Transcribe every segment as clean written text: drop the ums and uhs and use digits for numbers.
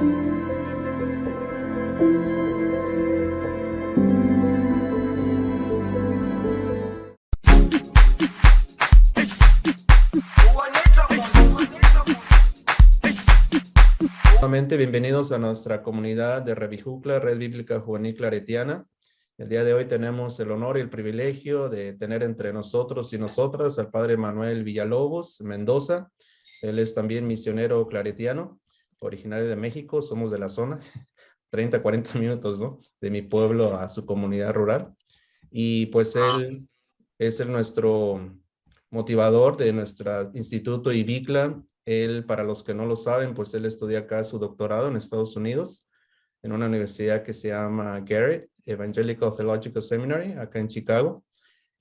Nuevamente, bienvenidos a nuestra comunidad de Revijukla, Red Bíblica Juvenil Claretiana. El día de hoy tenemos el honor y el privilegio de tener entre nosotros y nosotras al Padre Manuel Villalobos Mendoza. Él es también misionero claretiano, originario de México, somos de la zona, 30, 40 minutos, ¿no? De mi pueblo a su comunidad rural. Y pues él es nuestro motivador de nuestro instituto IBICLA. Él, para los que no lo saben, pues él estudia acá su doctorado en Estados Unidos, en una universidad que se llama Garrett Evangelical Theological Seminary, acá en Chicago.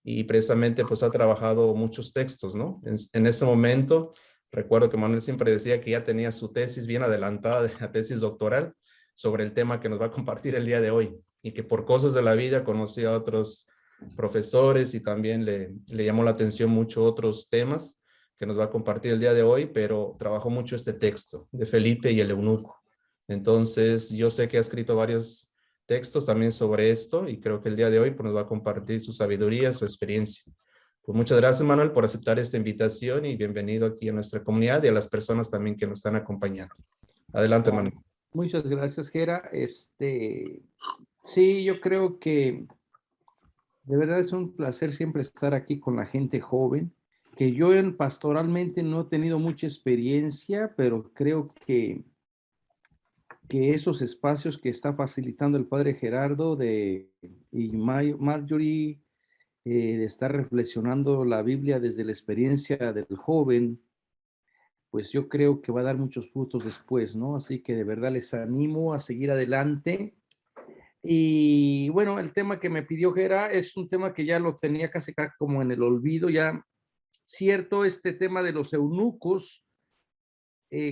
Y precisamente pues ha trabajado muchos textos, ¿no? En este momento, recuerdo que Manuel siempre decía que ya tenía su tesis bien adelantada, la tesis doctoral, sobre el tema que nos va a compartir el día de hoy. Y que por cosas de la vida conoció a otros profesores y también le llamó la atención mucho otros temas que nos va a compartir el día de hoy, pero trabajó mucho este texto de Felipe y el eunuco. Entonces, yo sé que ha escrito varios textos también sobre esto y creo que el día de hoy pues, nos va a compartir su sabiduría, su experiencia. Pues muchas gracias, Manuel, por aceptar esta invitación y bienvenido aquí a nuestra comunidad y a las personas también que nos están acompañando. Adelante, Manuel. Muchas gracias, Gera. Sí, yo creo que de verdad es un placer siempre estar aquí con la gente joven, que yo pastoralmente no he tenido mucha experiencia, pero creo que esos espacios que está facilitando el padre Gerardo y Marjorie, de estar reflexionando la Biblia desde la experiencia del joven, pues yo creo que va a dar muchos frutos después, ¿no? Así que de verdad les animo a seguir adelante. Y bueno, el tema que me pidió Gera es un tema que ya lo tenía casi como en el olvido, ya cierto, este tema de los eunucos.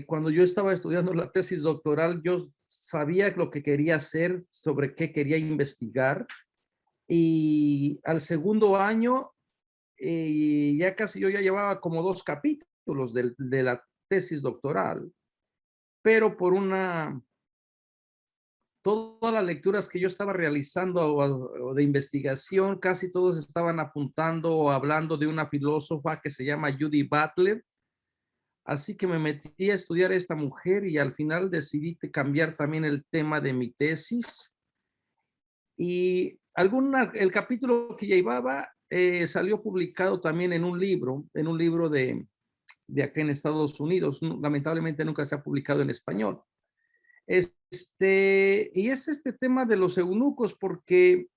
Cuando yo estaba estudiando la tesis doctoral, yo sabía lo que quería hacer, sobre qué quería investigar, y al segundo año, ya casi yo ya llevaba como 2 capítulos de la tesis doctoral, pero todas las lecturas que yo estaba realizando o de investigación, casi todos estaban apuntando o hablando de una filósofa que se llama Judy Butler. Así que me metí a estudiar a esta mujer y al final decidí cambiar también el tema de mi tesis. Y el capítulo que llevaba salió publicado también en un libro de acá en Estados Unidos. Lamentablemente nunca se ha publicado en español. Y es este tema de los eunucos, porque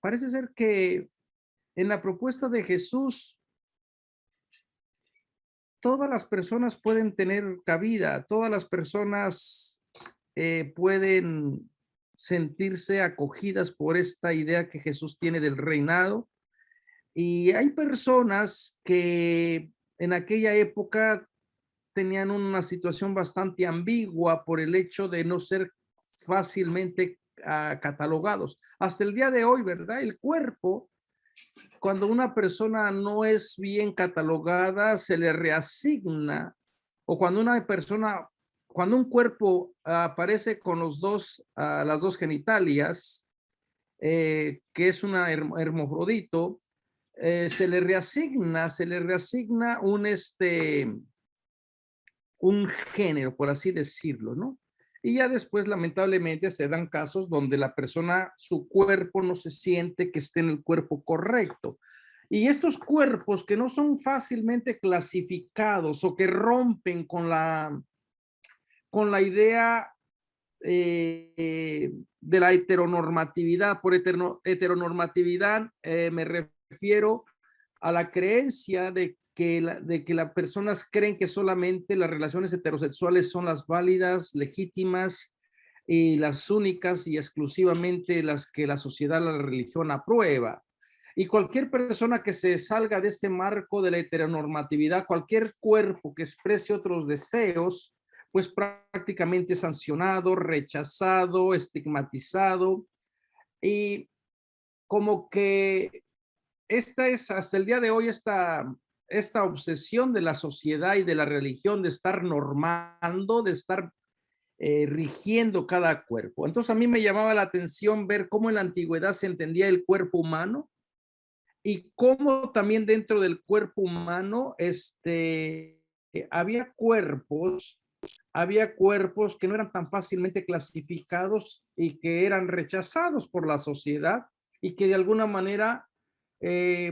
parece ser que en la propuesta de Jesús, todas las personas pueden tener cabida, todas las personas pueden sentirse acogidas por esta idea que Jesús tiene del reinado. Y hay personas que en aquella época tenían una situación bastante ambigua por el hecho de no ser fácilmente catalogados. Hasta el día de hoy, ¿verdad? El cuerpo, cuando una persona no es bien catalogada, se le reasigna, o cuando cuando un cuerpo aparece con las dos genitalias, que es una hermafrodito, se le reasigna un género, por así decirlo, ¿no? Y ya después, lamentablemente, se dan casos donde la persona, su cuerpo no se siente que esté en el cuerpo correcto. Y estos cuerpos que no son fácilmente clasificados o que rompen con la idea de la heteronormatividad. Por heteronormatividad me refiero a la creencia de que las personas creen que solamente las relaciones heterosexuales son las válidas, legítimas y las únicas y exclusivamente las que la sociedad, la religión aprueba. Y cualquier persona que se salga de ese marco de la heteronormatividad, cualquier cuerpo que exprese otros deseos, pues prácticamente sancionado, rechazado, estigmatizado. Y como que esta es hasta el día de hoy esta obsesión de la sociedad y de la religión de estar normando, de estar rigiendo cada cuerpo. Entonces a mí me llamaba la atención ver cómo en la antigüedad se entendía el cuerpo humano y cómo también dentro del cuerpo humano había cuerpos que no eran tan fácilmente clasificados y que eran rechazados por la sociedad y que de alguna manera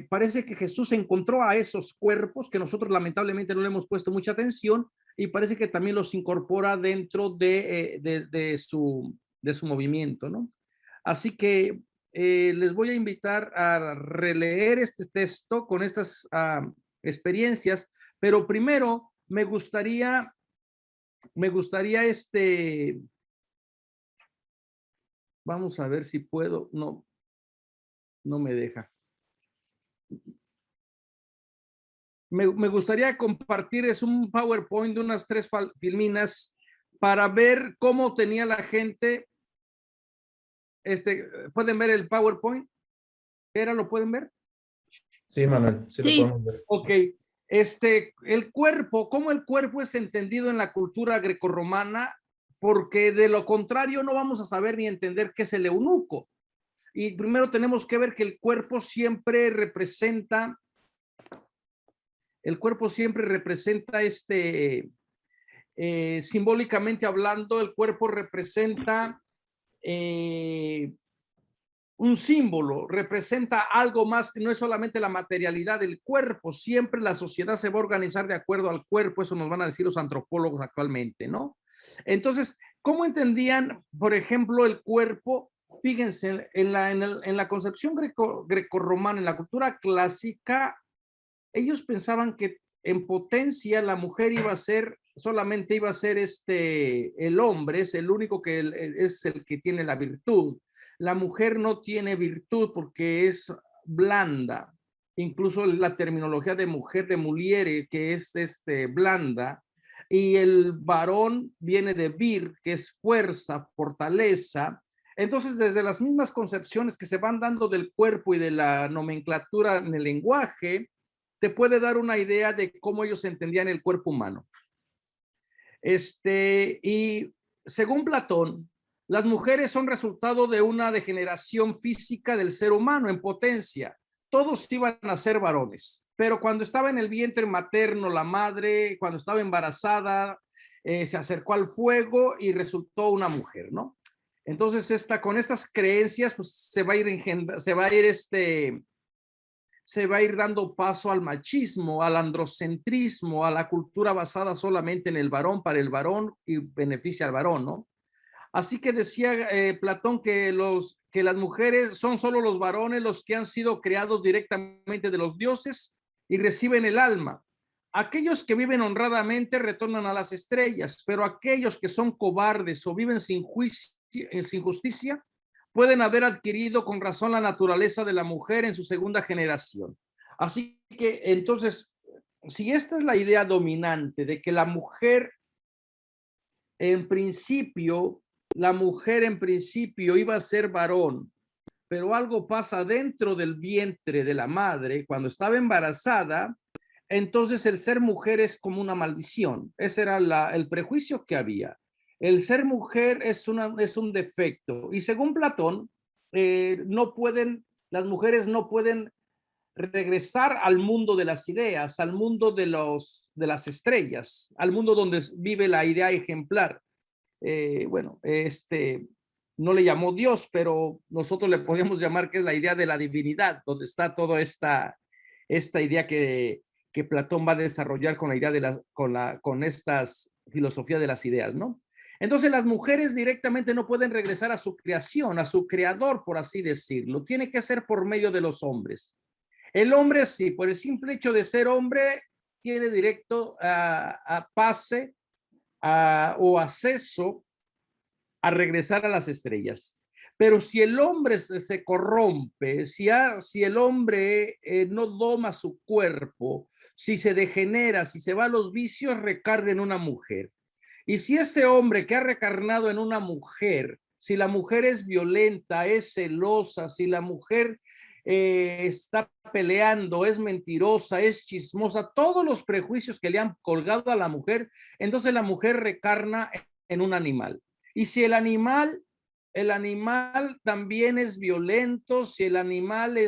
parece que Jesús encontró a esos cuerpos que nosotros lamentablemente no le hemos puesto mucha atención y parece que también los incorpora dentro de su movimiento, ¿no? Así que les voy a invitar a releer este texto con estas experiencias, pero primero me gustaría vamos a ver si puedo, no me deja. Me gustaría compartir, es un PowerPoint de unas 3 filminas para ver cómo tenía la gente. ¿Pueden ver el PowerPoint? ¿Era? ¿Lo pueden ver? Sí, Manuel, sí, Sí. lo podemos ver. Ok. El cuerpo, cómo el cuerpo es entendido en la cultura grecorromana, porque de lo contrario no vamos a saber ni entender qué es el eunuco. Y primero tenemos que ver que el cuerpo siempre representa simbólicamente hablando, el cuerpo representa un símbolo, representa algo más que no es solamente la materialidad del cuerpo. Siempre la sociedad se va a organizar de acuerdo al cuerpo, eso nos van a decir los antropólogos actualmente, ¿no? Entonces, ¿cómo entendían, por ejemplo, el cuerpo? Fíjense, en la concepción grecorromana, en la cultura clásica, ellos pensaban que en potencia la mujer solamente iba a ser el hombre, es el único que es el que tiene la virtud. La mujer no tiene virtud porque es blanda. Incluso la terminología de mujer, de muliere, que es blanda, y el varón viene de vir, que es fuerza, fortaleza. Entonces, desde las mismas concepciones que se van dando del cuerpo y de la nomenclatura en el lenguaje, te puede dar una idea de cómo ellos entendían el cuerpo humano. Y según Platón, las mujeres son resultado de una degeneración física del ser humano en potencia. Todos iban a ser varones, pero cuando estaba en el vientre materno, la madre, cuando estaba embarazada, se acercó al fuego y resultó una mujer, ¿no? Entonces, con estas creencias, pues se va a ir dando paso al machismo, al androcentrismo, a la cultura basada solamente en el varón, para el varón y beneficia al varón, ¿no? Así que decía Platón que las mujeres son solo los varones los que han sido creados directamente de los dioses y reciben el alma. Aquellos que viven honradamente retornan a las estrellas, pero aquellos que son cobardes o viven sin justicia pueden haber adquirido con razón la naturaleza de la mujer en su segunda generación. Así que entonces, si esta es la idea dominante de que la mujer en principio iba a ser varón, pero algo pasa dentro del vientre de la madre cuando estaba embarazada, entonces el ser mujer es como una maldición. Ese era el prejuicio que había. El ser mujer es un defecto. Y según Platón, las mujeres no pueden regresar al mundo de las ideas, al mundo de las estrellas, al mundo donde vive la idea ejemplar. No le llamó Dios, pero nosotros le podemos llamar que es la idea de la divinidad, donde está toda esta idea que Platón va a desarrollar con la idea con estas filosofías de las ideas, ¿no? Entonces las mujeres directamente no pueden regresar a su creación, a su creador, por así decirlo. Tiene que ser por medio de los hombres. El hombre sí, por el simple hecho de ser hombre, tiene directo a pase o acceso a regresar a las estrellas. Pero si el hombre se corrompe, si el hombre no doma su cuerpo, si se degenera, si se va a los vicios, recarga en una mujer. Y si ese hombre que ha recarnado en una mujer, si la mujer es violenta, es celosa, si la mujer está peleando, es mentirosa, es chismosa, todos los prejuicios que le han colgado a la mujer, entonces la mujer recarna en un animal. Y si el animal también es violento, si el animal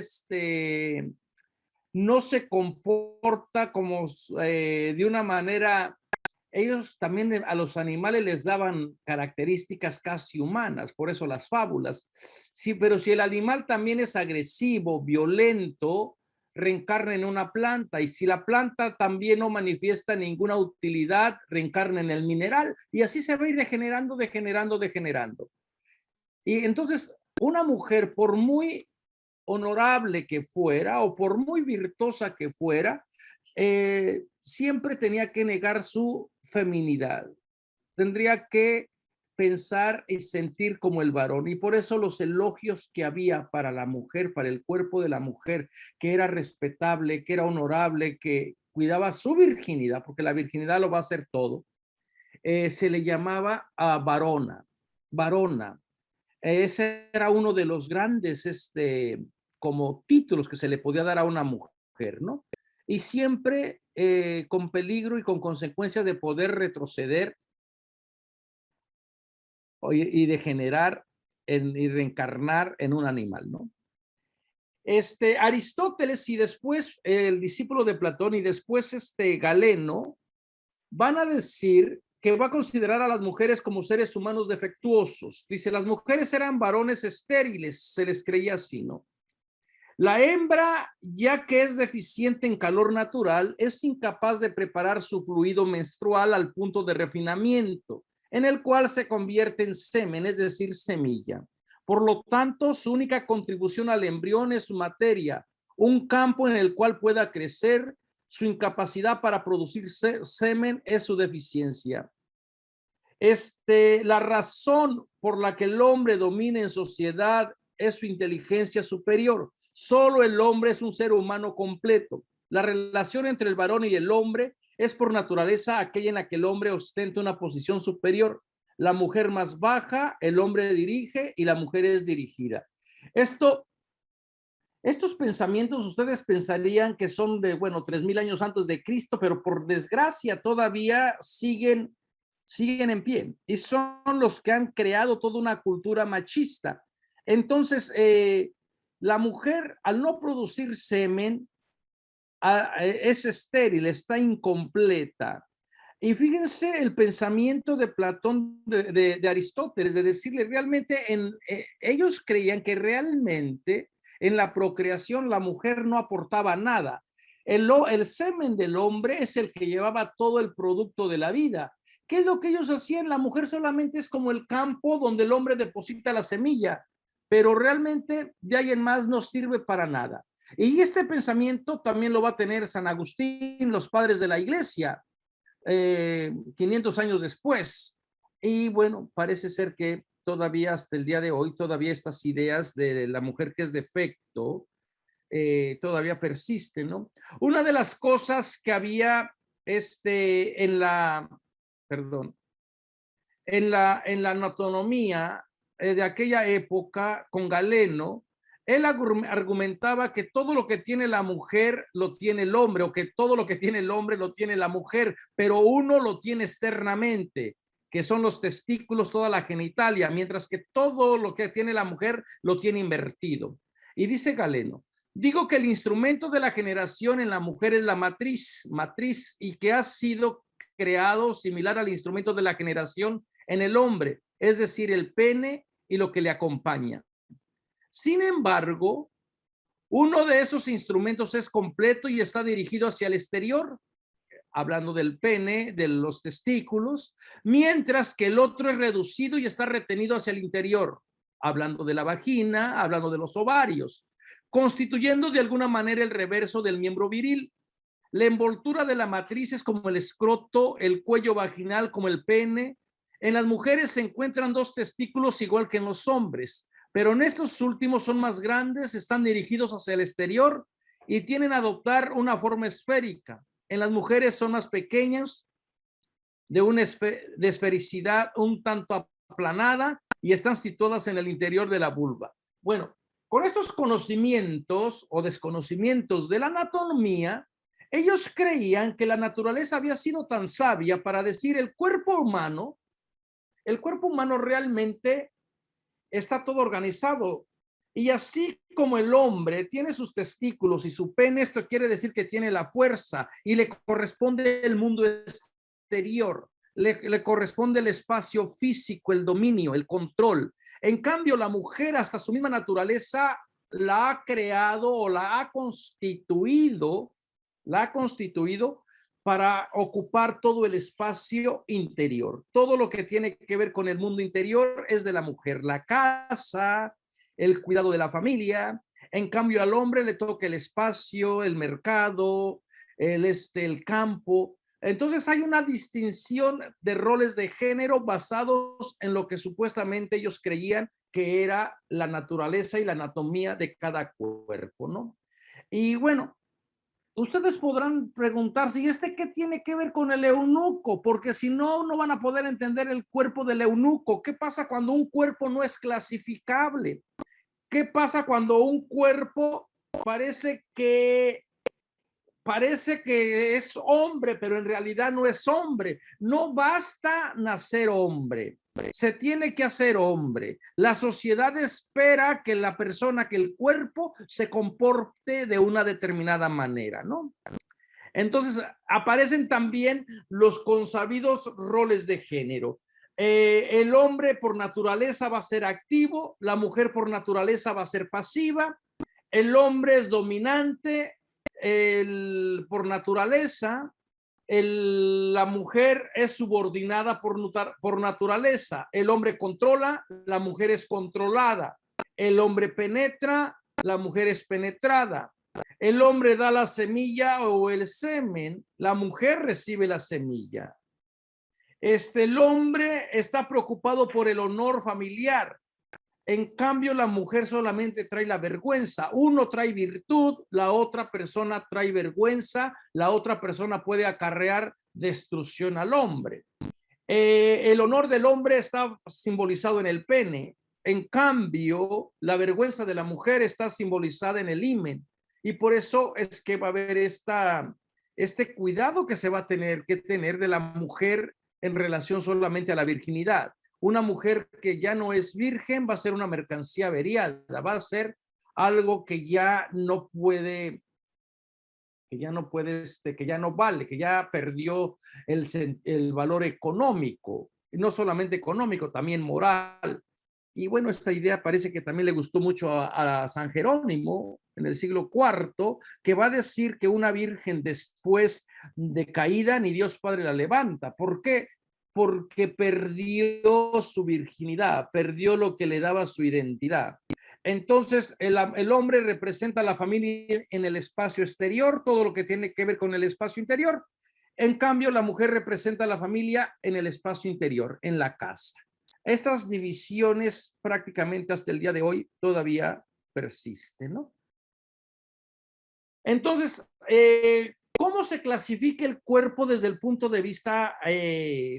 no se comporta como de una manera, ellos también a los animales les daban características casi humanas, por eso las fábulas. Sí, pero si el animal también es agresivo, violento, reencarna en una planta, y si la planta también no manifiesta ninguna utilidad, reencarna en el mineral, y así se va a ir degenerando, degenerando, degenerando. Y entonces una mujer, por muy honorable que fuera o por muy virtuosa que fuera, siempre tenía que negar su feminidad. Tendría que pensar y sentir como el varón. Y por eso los elogios que había para la mujer, para el cuerpo de la mujer, que era respetable, que era honorable, que cuidaba su virginidad, porque la virginidad lo va a hacer todo, se le llamaba a varona, varona. Ese era uno de los grandes, como títulos que se le podía dar a una mujer, ¿no? Y siempre con peligro y con consecuencia de poder retroceder y degenerar y reencarnar en un animal, ¿no? Aristóteles y después el discípulo de Platón y después Galeno van a decir que va a considerar a las mujeres como seres humanos defectuosos. Dice, las mujeres eran varones estériles, se les creía así, ¿no? La hembra, ya que es deficiente en calor natural, es incapaz de preparar su fluido menstrual al punto de refinamiento, en el cual se convierte en semen, es decir, semilla. Por lo tanto, su única contribución al embrión es su materia, un campo en el cual pueda crecer. Su incapacidad para producir semen es su deficiencia. La razón por la que el hombre domina en sociedad es su inteligencia superior. Solo el hombre es un ser humano completo. La relación entre el varón y el hombre es por naturaleza aquella en la que el hombre ostenta una posición superior. La mujer más baja, el hombre dirige y la mujer es dirigida. Estos pensamientos ustedes pensarían que son de, bueno, 3000 años antes de Cristo, pero por desgracia todavía siguen en pie y son los que han creado toda una cultura machista. Entonces, la mujer al no producir semen es estéril, está incompleta. Y fíjense el pensamiento de Platón, de Aristóteles, de decirle realmente, ellos creían que realmente en la procreación la mujer no aportaba nada. El semen del hombre es el que llevaba todo el producto de la vida. ¿Qué es lo que ellos hacían? La mujer solamente es como el campo donde el hombre deposita la semilla, pero realmente de ahí en más no sirve para nada. Y este pensamiento también lo va a tener San Agustín, los padres de la iglesia, 500 años después. Y bueno, parece ser que todavía hasta el día de hoy, todavía estas ideas de la mujer que es defecto, todavía persisten, ¿no? Una de las cosas que había perdón, en la anatomía de aquella época con Galeno, él argumentaba que todo lo que tiene la mujer lo tiene el hombre, o que todo lo que tiene el hombre lo tiene la mujer, pero uno lo tiene externamente, que son los testículos, toda la genitalia, mientras que todo lo que tiene la mujer lo tiene invertido. Y dice Galeno, digo que el instrumento de la generación en la mujer es la matriz, y que ha sido creado similar al instrumento de la generación en el hombre, es decir, el pene y lo que le acompaña. Sin embargo, uno de esos instrumentos es completo y está dirigido hacia el exterior, hablando del pene, de los testículos, mientras que el otro es reducido y está retenido hacia el interior, hablando de la vagina, hablando de los ovarios, constituyendo de alguna manera el reverso del miembro viril. La envoltura de la matriz es como el escroto, el cuello vaginal como el pene. En las mujeres se encuentran dos testículos igual que en los hombres, pero en estos últimos son más grandes, están dirigidos hacia el exterior y tienen a adoptar una forma esférica. En las mujeres son más pequeñas, de esfericidad un tanto aplanada y están situadas en el interior de la vulva. Bueno, con estos conocimientos o desconocimientos de la anatomía, ellos creían que la naturaleza había sido tan sabia para decir el cuerpo humano El cuerpo humano realmente está todo organizado. Y así como el hombre tiene sus testículos y su pene, esto quiere decir que tiene la fuerza y le corresponde el mundo exterior, le corresponde el espacio físico, el dominio, el control. En cambio, la mujer, hasta su misma naturaleza, la ha creado o la ha constituido para ocupar todo el espacio interior. Todo lo que tiene que ver con el mundo interior es de la mujer. La casa, el cuidado de la familia. En cambio, al hombre le toca el espacio, el mercado, el campo. Entonces hay una distinción de roles de género basados en lo que supuestamente ellos creían que era la naturaleza y la anatomía de cada cuerpo, ¿no? Y bueno, ustedes podrán preguntarse, ¿y qué tiene que ver con el eunuco? Porque si no, no van a poder entender el cuerpo del eunuco. ¿Qué pasa cuando un cuerpo no es clasificable? ¿Qué pasa cuando un cuerpo parece que es hombre, pero en realidad no es hombre? No basta nacer hombre, se tiene que hacer hombre. La sociedad espera que la persona, que el cuerpo se comporte de una determinada manera, ¿no? Entonces aparecen también los consabidos roles de género. El hombre por naturaleza va a ser activo, la mujer por naturaleza va a ser pasiva, el hombre es dominante por naturaleza, la mujer es subordinada por naturaleza, el hombre controla, la mujer es controlada, el hombre penetra, la mujer es penetrada. El hombre da la semilla o el semen, la mujer recibe la semilla. El hombre está preocupado por el honor familiar. En cambio, la mujer solamente trae la vergüenza. Uno trae virtud, la otra persona trae vergüenza, la otra persona puede acarrear destrucción al hombre. El honor del hombre está simbolizado en el pene. En cambio, la vergüenza de la mujer está simbolizada en el himen. Y por eso es que va a haber este cuidado que se va a tener que tener de la mujer en relación solamente a la virginidad. Una mujer que ya no es virgen va a ser una mercancía averiada, va a ser algo que ya no puede, que ya no vale, que ya perdió el valor económico, no solamente económico, también moral. Y bueno, esta idea parece que también le gustó mucho a San Jerónimo en el siglo IV, que va a decir que una virgen después de caída ni Dios Padre la levanta. ¿Por qué? Porque perdió su virginidad, perdió lo que le daba su identidad. Entonces, el hombre representa a la familia en el espacio exterior, todo lo que tiene que ver con el espacio interior. En cambio, la mujer representa a la familia en el espacio interior, en la casa. Estas divisiones prácticamente hasta el día de hoy todavía persisten, ¿no? Entonces, ¿cómo se clasifica el cuerpo desde el punto de vista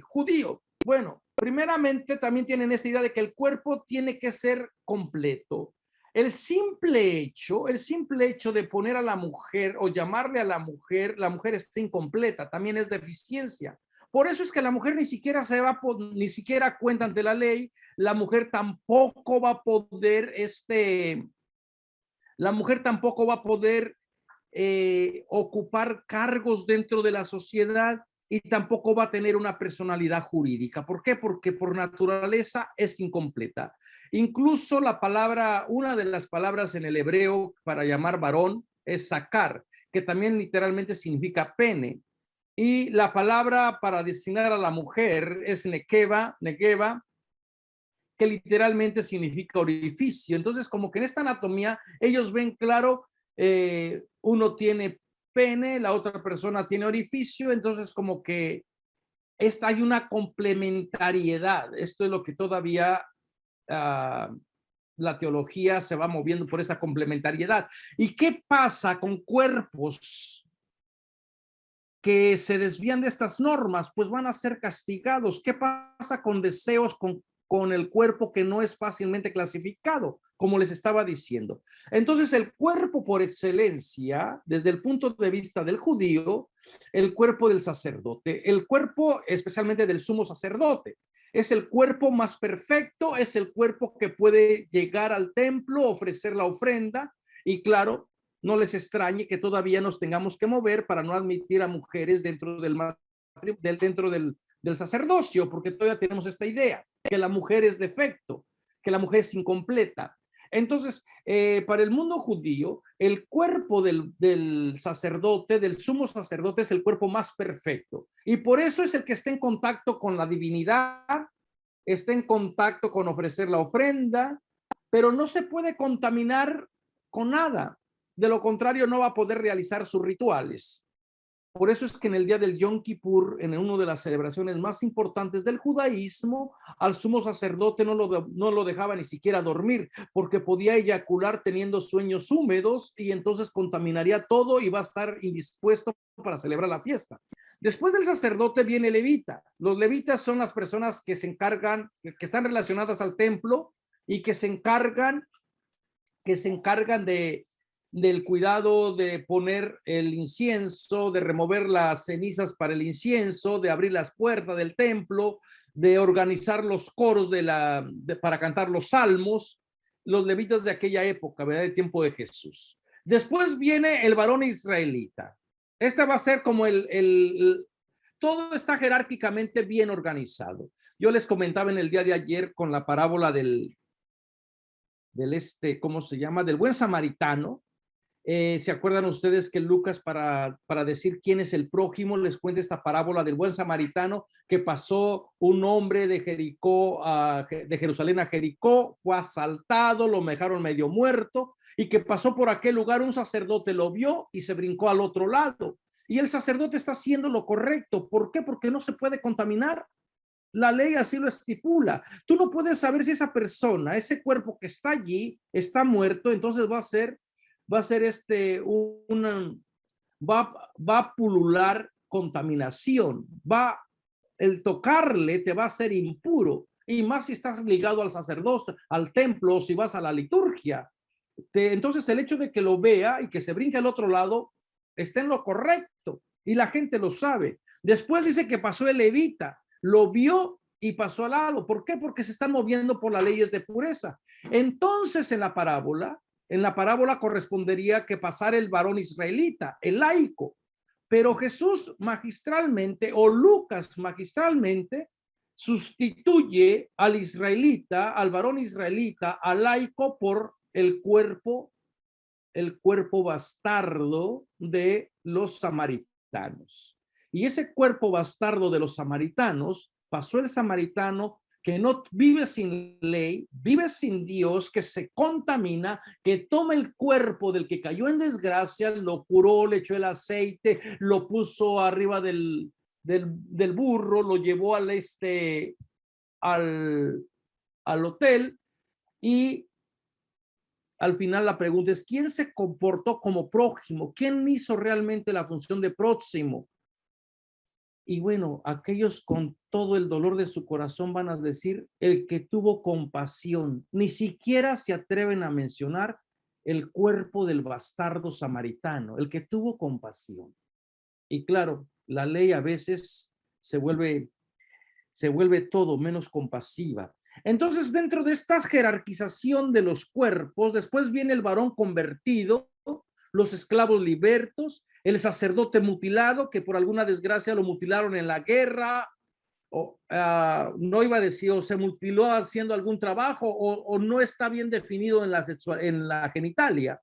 judío? Bueno, primeramente también tienen esta idea de que el cuerpo tiene que ser completo. El simple hecho de poner a la mujer o llamarle a la mujer está incompleta, también es deficiencia. Por eso es que la mujer ni siquiera cuenta ante la ley, la mujer tampoco va a poder, ocupar cargos dentro de la sociedad y tampoco va a tener una personalidad jurídica. ¿Por qué? Porque por naturaleza es incompleta. Incluso una de las palabras en el hebreo para llamar varón es sakar, que también literalmente significa pene. Y la palabra para designar a la mujer es nekeva, que literalmente significa orificio. Entonces, como que en esta anatomía ellos ven claro, uno tiene pene, la otra persona tiene orificio, entonces como que hay una complementariedad. Esto es lo que todavía la teología se va moviendo por esta complementariedad. ¿Y qué pasa con cuerpos que se desvían de estas normas? Pues van a ser castigados. ¿Qué pasa con deseos, con el cuerpo que no es fácilmente clasificado, como les estaba diciendo? Entonces, el cuerpo por excelencia, desde el punto de vista del judío, el cuerpo del sacerdote, el cuerpo especialmente del sumo sacerdote. Es el cuerpo más perfecto, es el cuerpo que puede llegar al templo, ofrecer la ofrenda y claro, no les extrañe que todavía nos tengamos que mover para no admitir a mujeres dentro del sacerdocio, porque todavía tenemos esta idea, que la mujer es defecto, que la mujer es incompleta. Entonces, para el mundo judío, el cuerpo del sacerdote, del sumo sacerdote, es el cuerpo más perfecto. Y por eso es el que está en contacto con la divinidad, está en contacto con ofrecer la ofrenda, pero no se puede contaminar con nada. De lo contrario, no va a poder realizar sus rituales. Por eso es que en el día del Yom Kippur, en una de las celebraciones más importantes del judaísmo, al sumo sacerdote no lo dejaba ni siquiera dormir, porque podía eyacular teniendo sueños húmedos y entonces contaminaría todo y va a estar indispuesto para celebrar la fiesta. Después del sacerdote viene el levita. Los levitas son las personas que se encargan, que están relacionadas al templo y que se encargan del cuidado de poner el incienso, de remover las cenizas para el incienso, de abrir las puertas del templo, de organizar los coros para cantar los salmos, los levitas de aquella época, ¿verdad? De tiempo de Jesús. Después viene el varón israelita. Este va a ser como todo está jerárquicamente bien organizado. Yo les comentaba en el día de ayer con la parábola ¿cómo se llama? Del buen samaritano. ¿Se acuerdan ustedes que Lucas para decir quién es el prójimo les cuenta esta parábola del buen samaritano que pasó un hombre de Jericó, de Jerusalén a Jericó, fue asaltado, lo dejaron medio muerto y que pasó por aquel lugar, un sacerdote lo vio y se brincó al otro lado. Y el sacerdote está haciendo lo correcto. ¿Por qué? Porque no se puede contaminar. La ley así lo estipula. Tú no puedes saber si esa persona, ese cuerpo que está allí, está muerto, entonces va a ser va a pulular contaminación, el tocarle te va a hacer impuro, y más si estás ligado al sacerdocio, al templo, o si vas a la liturgia. Entonces el hecho de que lo vea y que se brinque al otro lado, está en lo correcto, y la gente lo sabe. Después dice que pasó el levita, lo vio y pasó al lado. ¿Por qué? Porque se están moviendo por las leyes de pureza. Entonces en la parábola correspondería que pasara el varón israelita, el laico, pero Jesús magistralmente, o Lucas magistralmente, sustituye al israelita, al varón israelita, al laico, por el cuerpo bastardo de los samaritanos. Y ese cuerpo bastardo de los samaritanos, pasó el samaritano que no vive sin ley, vive sin Dios, que se contamina, que toma el cuerpo del que cayó en desgracia, lo curó, le echó el aceite, lo puso arriba del burro, lo llevó al hotel, y al final la pregunta es, ¿quién se comportó como prójimo? ¿Quién hizo realmente la función de próximo? Y bueno, aquellos con todo el dolor de su corazón van a decir, el que tuvo compasión. Ni siquiera se atreven a mencionar el cuerpo del bastardo samaritano, el que tuvo compasión. Y claro, la ley a veces se vuelve todo menos compasiva. Entonces, dentro de esta jerarquización de los cuerpos, después viene el varón convertido, los esclavos libertos, el sacerdote mutilado, que por alguna desgracia lo mutilaron en la guerra, no iba a decir, o se mutiló haciendo algún trabajo, o no está bien definido en la genitalia.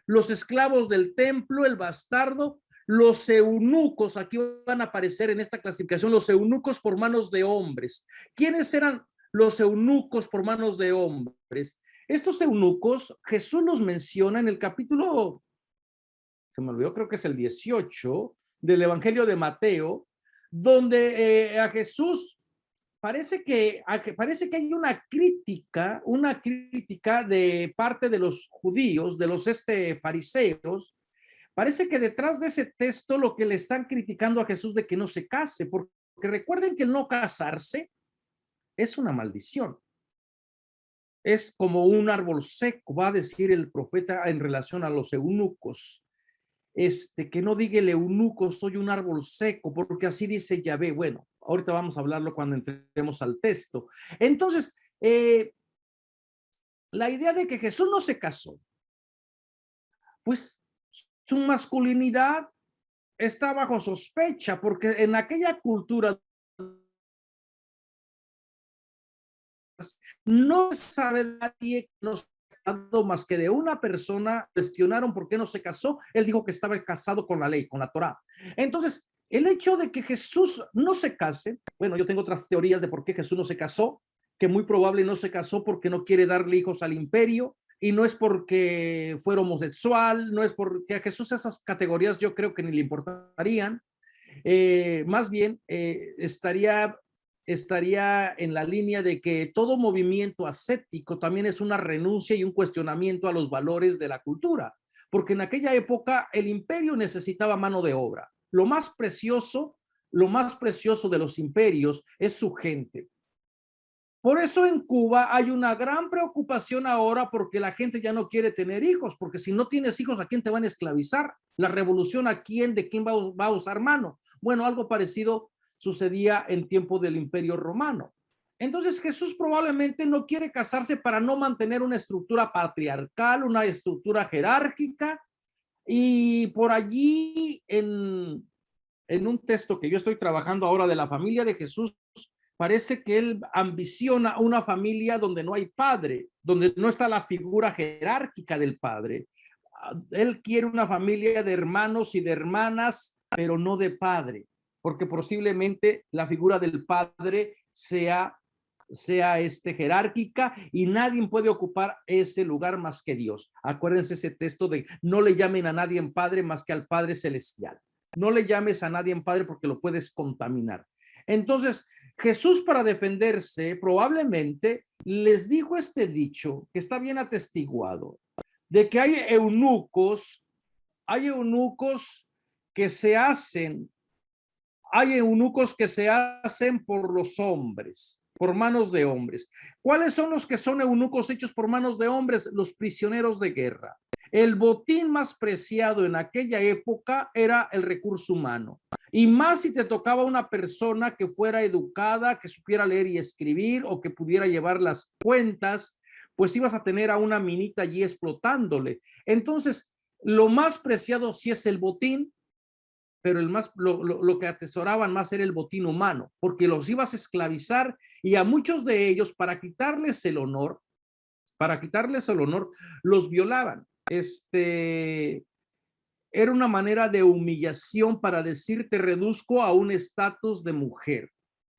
Los esclavos del templo, el bastardo, los eunucos, aquí van a aparecer en esta clasificación, los eunucos por manos de hombres. ¿Quiénes eran los eunucos por manos de hombres? Estos eunucos, Jesús los menciona en el capítulo, se me olvidó, creo que es el 18 del Evangelio de Mateo, donde a Jesús parece que hay una crítica de parte de los judíos, de los fariseos. Parece que detrás de ese texto lo que le están criticando a Jesús de que no se case, porque recuerden que el no casarse es una maldición. Es como un árbol seco, va a decir el profeta en relación a los eunucos. que no diga el eunuco, soy un árbol seco, porque así dice Yahvé. Bueno, ahorita vamos a hablarlo cuando entremos al texto. Entonces, la idea de que Jesús no se casó, pues su masculinidad está bajo sospecha, porque en aquella cultura no sabe nadie que no se casado más que de una persona. Cuestionaron por qué no se casó. Él dijo que estaba casado con la ley, con la Torá. Entonces, el hecho de que Jesús no se case, bueno, yo tengo otras teorías de por qué Jesús no se casó, que muy probable no se casó porque no quiere darle hijos al imperio, y no es porque fuera homosexual, no es porque a Jesús esas categorías yo creo que ni le importarían. Más bien estaría en la línea de que todo movimiento ascético también es una renuncia y un cuestionamiento a los valores de la cultura, porque en aquella época el imperio necesitaba mano de obra. Lo más precioso de los imperios es su gente. Por eso en Cuba hay una gran preocupación ahora porque la gente ya no quiere tener hijos, porque si no tienes hijos, ¿a quién te van a esclavizar? La revolución, ¿a quién? ¿De quién va a usar mano? Bueno, algo parecido sucedía en tiempo del Imperio Romano. Entonces Jesús probablemente no quiere casarse para no mantener una estructura patriarcal, una estructura jerárquica, y por allí en un texto que yo estoy trabajando ahora de la familia de Jesús, parece que él ambiciona una familia donde no hay padre, donde no está la figura jerárquica del padre. Él quiere una familia de hermanos y de hermanas, pero no de padre, porque posiblemente la figura del padre sea jerárquica y nadie puede ocupar ese lugar más que Dios. Acuérdense ese texto de no le llamen a nadie en padre más que al Padre Celestial. No le llames a nadie en padre porque lo puedes contaminar. Entonces, Jesús, para defenderse, probablemente les dijo este dicho que está bien atestiguado, de que hay eunucos que se hacen, hay eunucos que se hacen por los hombres, por manos de hombres. ¿Cuáles son los que son eunucos hechos por manos de hombres? Los prisioneros de guerra. El botín más preciado en aquella época era el recurso humano. Y más si te tocaba una persona que fuera educada, que supiera leer y escribir o que pudiera llevar las cuentas, pues ibas a tener a una minita allí explotándole. Entonces, lo más preciado sí es el botín, pero lo que atesoraban más era el botín humano, porque los ibas a esclavizar y a muchos de ellos, para quitarles el honor, los violaban. Era una manera de humillación para decir te reduzco a un estatus de mujer.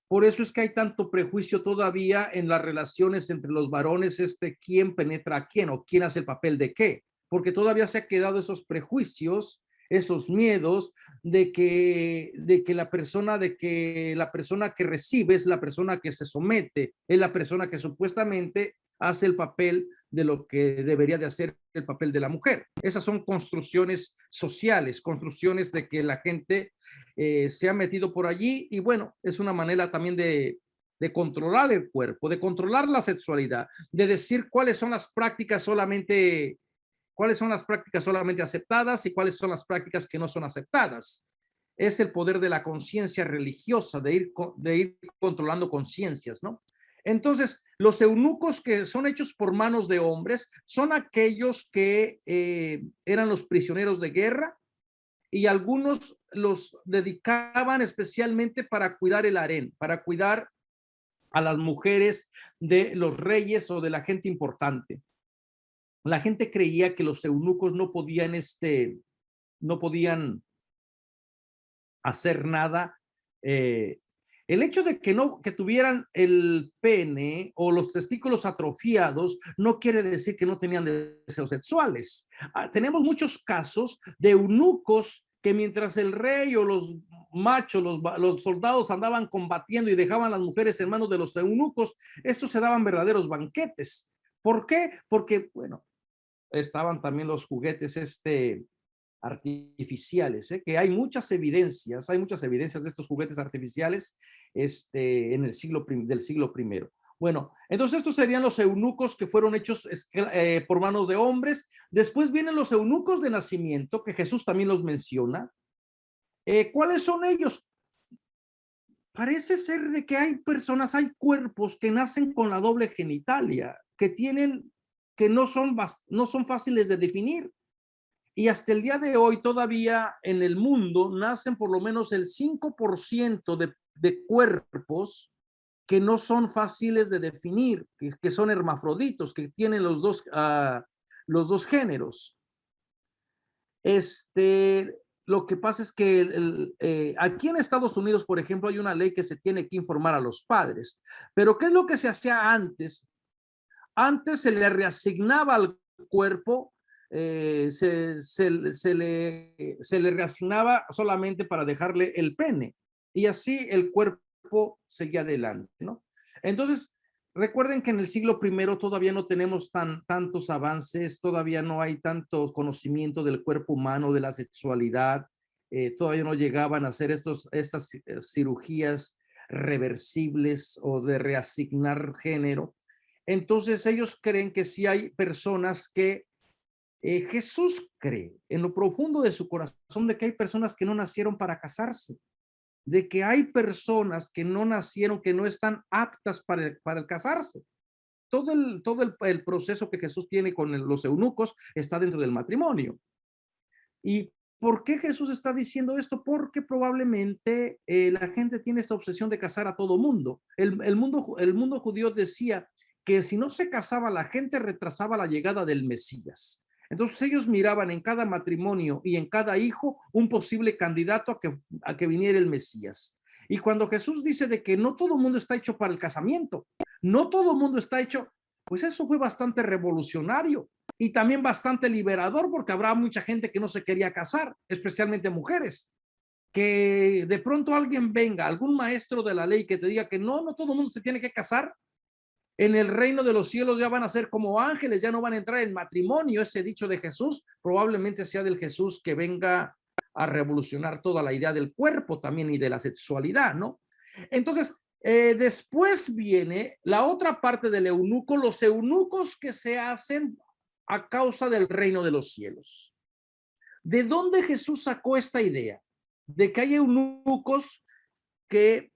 Por eso es que hay tanto prejuicio todavía en las relaciones entre los varones, quién penetra a quién o quién hace el papel de qué, porque todavía se ha quedado esos prejuicios, esos miedos la persona que recibe es la persona que se somete, es la persona que supuestamente hace el papel de lo que debería de hacer el papel de la mujer. Esas son construcciones sociales, construcciones de que la gente se ha metido por allí y bueno, es una manera también de controlar el cuerpo, de controlar la sexualidad, de decir cuáles son las prácticas solamente aceptadas y cuáles son las prácticas que no son aceptadas. Es el poder de la conciencia religiosa, de ir controlando conciencias, ¿no? Entonces, los eunucos que son hechos por manos de hombres son aquellos que eran los prisioneros de guerra y algunos los dedicaban especialmente para cuidar el harén, para cuidar a las mujeres de los reyes o de la gente importante. La gente creía que los eunucos no podían hacer nada. El hecho de que tuvieran el pene o los testículos atrofiados no quiere decir que no tenían deseos sexuales. Tenemos muchos casos de eunucos que mientras el rey o los machos, los soldados andaban combatiendo y dejaban a las mujeres en manos de los eunucos, estos se daban verdaderos banquetes. ¿Por qué? Porque, bueno, estaban también los juguetes artificiales, que hay muchas evidencias de estos juguetes artificiales en el del siglo I. Bueno, entonces estos serían los eunucos que fueron hechos por manos de hombres. Después vienen los eunucos de nacimiento, que Jesús también los menciona. ¿Cuáles son ellos? Parece ser de que hay personas, hay cuerpos que nacen con la doble genitalia, que no son fáciles de definir. Y hasta el día de hoy todavía en el mundo nacen por lo menos el 5% de cuerpos que no son fáciles de definir, que son hermafroditos, que tienen los dos géneros. Lo que pasa es que aquí en Estados Unidos, por ejemplo, hay una ley que se tiene que informar a los padres. Pero ¿qué es lo que se hacía antes? Antes se le reasignaba al cuerpo, se le reasignaba solamente para dejarle el pene. Y así el cuerpo seguía adelante, ¿no? Entonces, recuerden que en el siglo I todavía no tenemos tantos avances, todavía no hay tanto conocimiento del cuerpo humano, de la sexualidad, todavía no llegaban a hacer estas cirugías reversibles o de reasignar género. Entonces ellos creen que sí hay personas que Jesús cree en lo profundo de su corazón de que hay personas que no nacieron para casarse, de que hay personas que no nacieron, que no están aptas para el casarse. Todo el proceso que Jesús tiene con los eunucos está dentro del matrimonio. ¿Y por qué Jesús está diciendo esto? Porque probablemente la gente tiene esta obsesión de casar a todo mundo. El mundo judío decía que si no se casaba, la gente retrasaba la llegada del Mesías. Entonces ellos miraban en cada matrimonio y en cada hijo un posible candidato a que viniera el Mesías. Y cuando Jesús dice de que no todo el mundo está hecho para el casamiento, no todo el mundo está hecho, pues eso fue bastante revolucionario y también bastante liberador, porque habrá mucha gente que no se quería casar, especialmente mujeres. Que de pronto alguien venga, algún maestro de la ley que te diga que no todo el mundo se tiene que casar. En el reino de los cielos ya van a ser como ángeles, ya no van a entrar en matrimonio. Ese dicho de Jesús probablemente sea del Jesús que venga a revolucionar toda la idea del cuerpo también y de la sexualidad, ¿no? Entonces, después viene la otra parte del eunuco, los eunucos que se hacen a causa del reino de los cielos. ¿De dónde Jesús sacó esta idea? De que hay eunucos que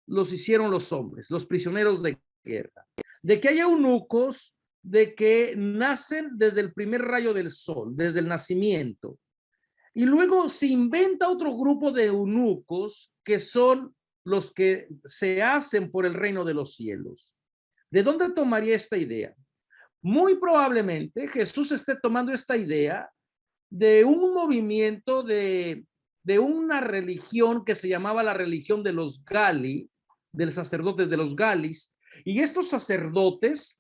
los hicieron los hombres, los prisioneros de guerra. De que hay eunucos de que nacen desde el primer rayo del sol, desde el nacimiento. Y luego se inventa otro grupo de eunucos que son los que se hacen por el reino de los cielos. ¿De dónde tomaría esta idea? Muy probablemente Jesús esté tomando esta idea de un movimiento de una religión que se llamaba la religión de los Gali, del sacerdote de los Galis, y estos sacerdotes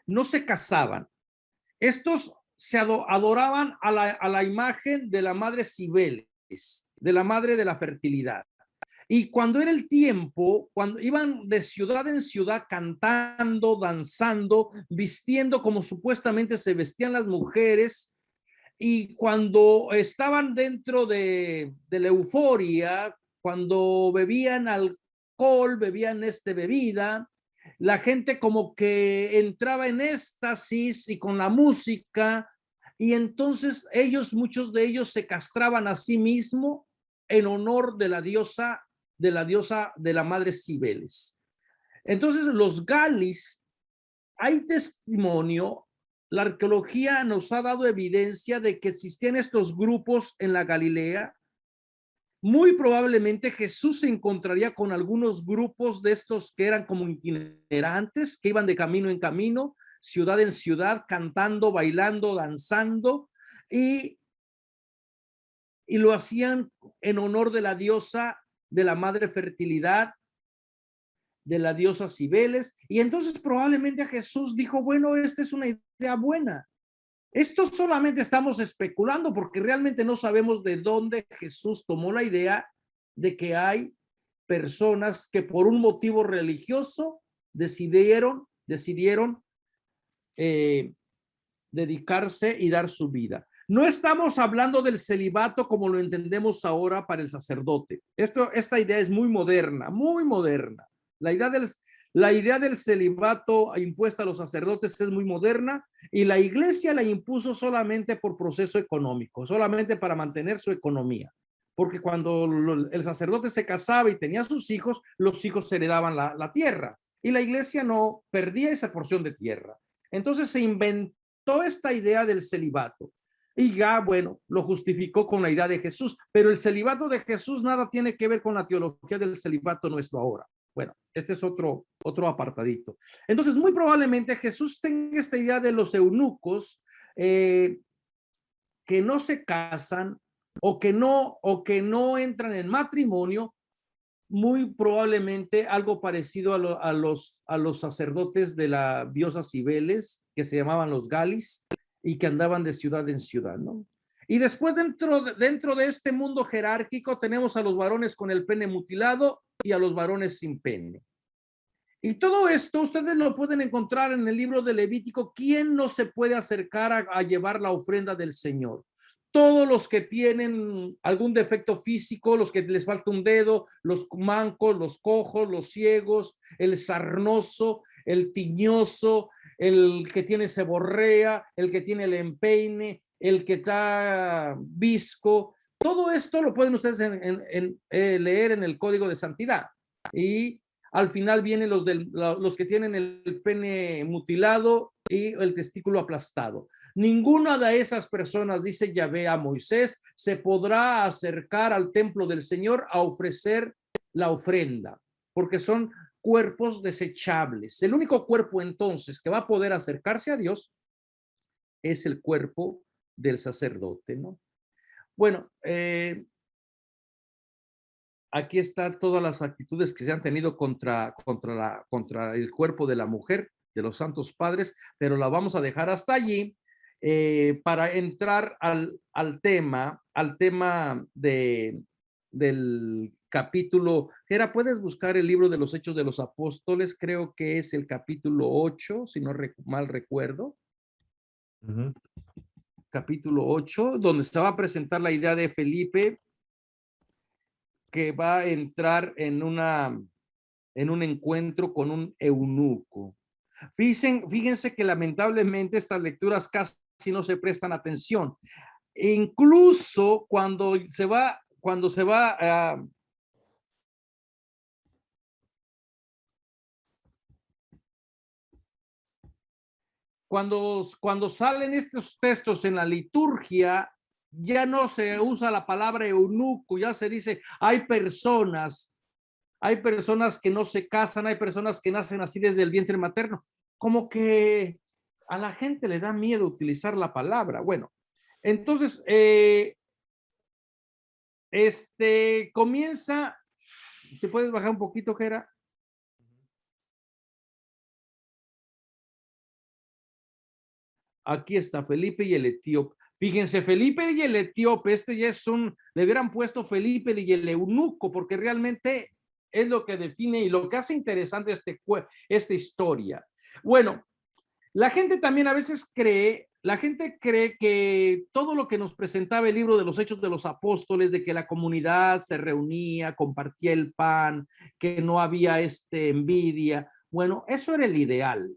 no se casaban. Estos se adoraban a la imagen de la madre Cibeles, de la madre de la fertilidad. Y cuando era el tiempo, cuando iban de ciudad en ciudad cantando, danzando, vistiendo como supuestamente se vestían las mujeres, y cuando estaban dentro de la euforia, cuando bebían alcohol, bebían bebida, la gente como que entraba en éxtasis y con la música, y entonces muchos de ellos se castraban a sí mismos en honor de la diosa de la madre Cibeles. Entonces los Galis, hay testimonio, la arqueología nos ha dado evidencia de que existían estos grupos en la Galilea. Muy probablemente Jesús se encontraría con algunos grupos de estos que eran como itinerantes, que iban de camino en camino, ciudad en ciudad, cantando, bailando, danzando, y lo hacían en honor de la diosa de la madre fertilidad, de la diosa Cibeles. Y entonces probablemente Jesús dijo, bueno, esta es una idea buena. Esto solamente estamos especulando porque realmente no sabemos de dónde Jesús tomó la idea de que hay personas que por un motivo religioso decidieron dedicarse y dar su vida. No estamos hablando del celibato como lo entendemos ahora para el sacerdote. Esta idea es muy moderna, muy moderna. La idea del celibato impuesta a los sacerdotes es muy moderna y la iglesia la impuso solamente por proceso económico, solamente para mantener su economía. Porque cuando el sacerdote se casaba y tenía sus hijos, los hijos heredaban la tierra y la iglesia no perdía esa porción de tierra. Entonces se inventó esta idea del celibato y ya, bueno, lo justificó con la idea de Jesús, pero el celibato de Jesús nada tiene que ver con la teología del celibato nuestro ahora. Bueno, este es otro apartadito. Entonces, muy probablemente Jesús tenga esta idea de los eunucos que no se casan o que no entran en matrimonio, muy probablemente algo parecido a los sacerdotes de la diosa Cibeles, que se llamaban los Galis y que andaban de ciudad en ciudad, ¿no? Y después dentro de este mundo jerárquico tenemos a los varones con el pene mutilado y a los varones sin pene. Y todo esto ustedes lo pueden encontrar en el libro de Levítico. ¿Quién no se puede acercar a llevar la ofrenda del Señor? Todos los que tienen algún defecto físico, los que les falta un dedo, los mancos, los cojos, los ciegos, el sarnoso, el tiñoso, el que tiene seborrea, el que tiene el empeine, el que está visco. Todo esto lo pueden ustedes leer en el Código de Santidad. Y al final vienen los que tienen el pene mutilado y el testículo aplastado. Ninguna de esas personas, dice Yahvé a Moisés, se podrá acercar al templo del Señor a ofrecer la ofrenda, porque son cuerpos desechables. El único cuerpo entonces que va a poder acercarse a Dios es el cuerpo del sacerdote, ¿no? Bueno, aquí están todas las actitudes que se han tenido contra el cuerpo de la mujer, de los santos padres, pero la vamos a dejar hasta allí para entrar al tema del capítulo. Gera, ¿puedes buscar el libro de los Hechos de los Apóstoles? Creo que es el capítulo 8, si no mal recuerdo. Capítulo 8, donde se va a presentar la idea de Felipe, que va a entrar en un encuentro con un eunuco. Fíjense que lamentablemente estas lecturas casi no se prestan atención. E incluso cuando se va cuando salen estos textos en la liturgia, ya no se usa la palabra eunuco, ya se dice, hay personas que no se casan, hay personas que nacen así desde el vientre materno. Como que a la gente le da miedo utilizar la palabra. Bueno, entonces, comienza, ¿se puedes bajar un poquito, Gera? Aquí está Felipe y el etíope. Fíjense, Felipe y el etíope, ya es le hubieran puesto Felipe y el eunuco, porque realmente es lo que define y lo que hace interesante esta historia. Bueno, la gente también a veces cree que todo lo que nos presentaba el libro de los Hechos de los Apóstoles, de que la comunidad se reunía, compartía el pan, que no había envidia, bueno, eso era el ideal.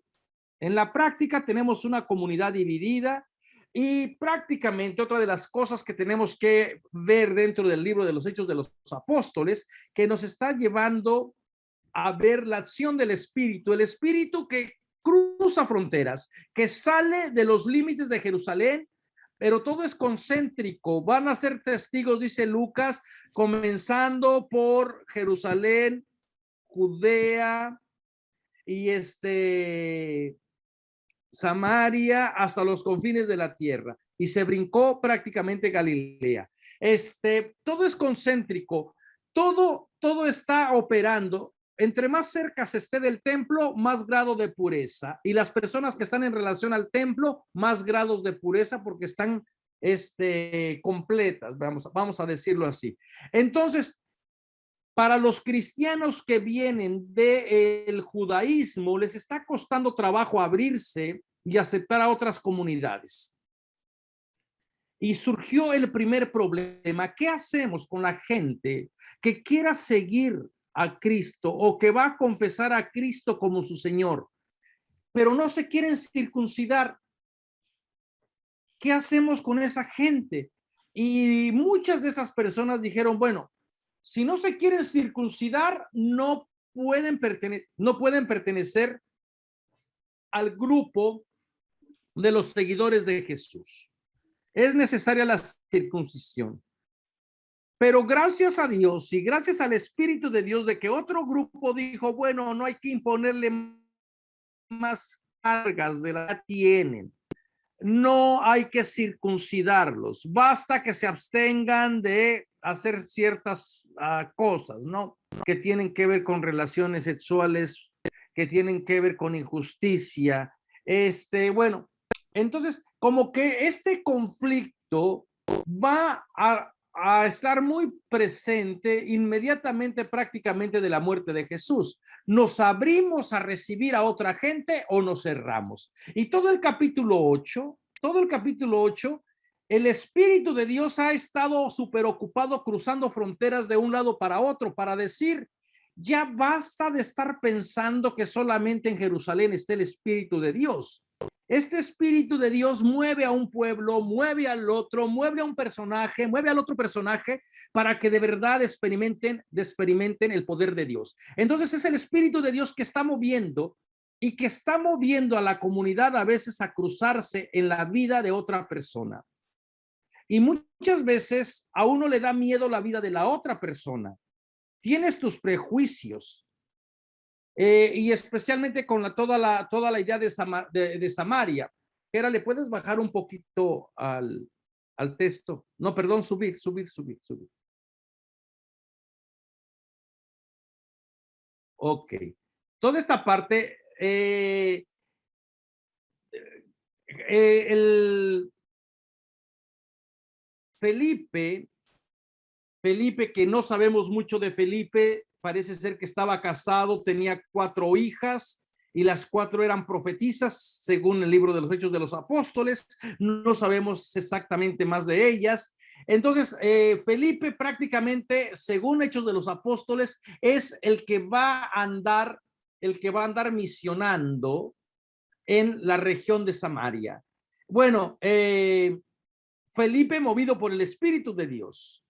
En la práctica tenemos una comunidad dividida y prácticamente otra de las cosas que tenemos que ver dentro del libro de los Hechos de los Apóstoles, que nos está llevando a ver la acción del Espíritu, el Espíritu que cruza fronteras, que sale de los límites de Jerusalén, pero todo es concéntrico. Van a ser testigos, dice Lucas, comenzando por Jerusalén, Judea y Samaria hasta los confines de la tierra, y se brincó prácticamente Galilea. Todo es concéntrico, todo está operando. Entre más cerca se esté del templo, más grado de pureza, y las personas que están en relación al templo, más grados de pureza, porque están completas, vamos a decirlo así. Entonces, para los cristianos que vienen del judaísmo, les está costando trabajo abrirse y aceptar a otras comunidades. Y surgió el primer problema. ¿Qué hacemos con la gente que quiera seguir a Cristo o que va a confesar a Cristo como su Señor, pero no se quieren circuncidar. ¿Qué hacemos con esa gente? Y muchas de esas personas dijeron, bueno, si no se quieren circuncidar, no pueden pertenecer al grupo de los seguidores de Jesús. Es necesaria la circuncisión. Pero gracias a Dios y gracias al Espíritu de Dios de que otro grupo dijo, bueno, no hay que imponerle más cargas de la que tienen. No hay que circuncidarlos. Basta que se abstengan de hacer ciertas cosas, ¿no? Que tienen que ver con relaciones sexuales, que tienen que ver con injusticia. Bueno, entonces, como que este conflicto va a estar muy presente inmediatamente prácticamente de la muerte de Jesús. ¿Nos abrimos a recibir a otra gente o nos cerramos? Y todo el capítulo 8, el Espíritu de Dios ha estado súper ocupado cruzando fronteras de un lado para otro para decir, ya basta de estar pensando que solamente en Jerusalén está el Espíritu de Dios. Este Espíritu de Dios mueve a un pueblo, mueve al otro, mueve a un personaje, mueve al otro personaje para que de verdad experimenten el poder de Dios. Entonces es el Espíritu de Dios que está moviendo y que está moviendo a la comunidad a veces a cruzarse en la vida de otra persona. Y muchas veces a uno le da miedo la vida de la otra persona. Tienes tus prejuicios. Y especialmente con toda la idea de Samaria. Era, ¿le puedes bajar un poquito al texto? No, perdón, subir. Ok. Toda esta parte, el Felipe, que no sabemos mucho de Felipe, parece ser que estaba casado, tenía 4 hijas y las 4 eran profetisas, según el libro de los Hechos de los Apóstoles. No sabemos exactamente más de ellas. Entonces, Felipe prácticamente, según Hechos de los Apóstoles, es el que va a andar misionando en la región de Samaria. Bueno, Felipe movido por el Espíritu de Dios.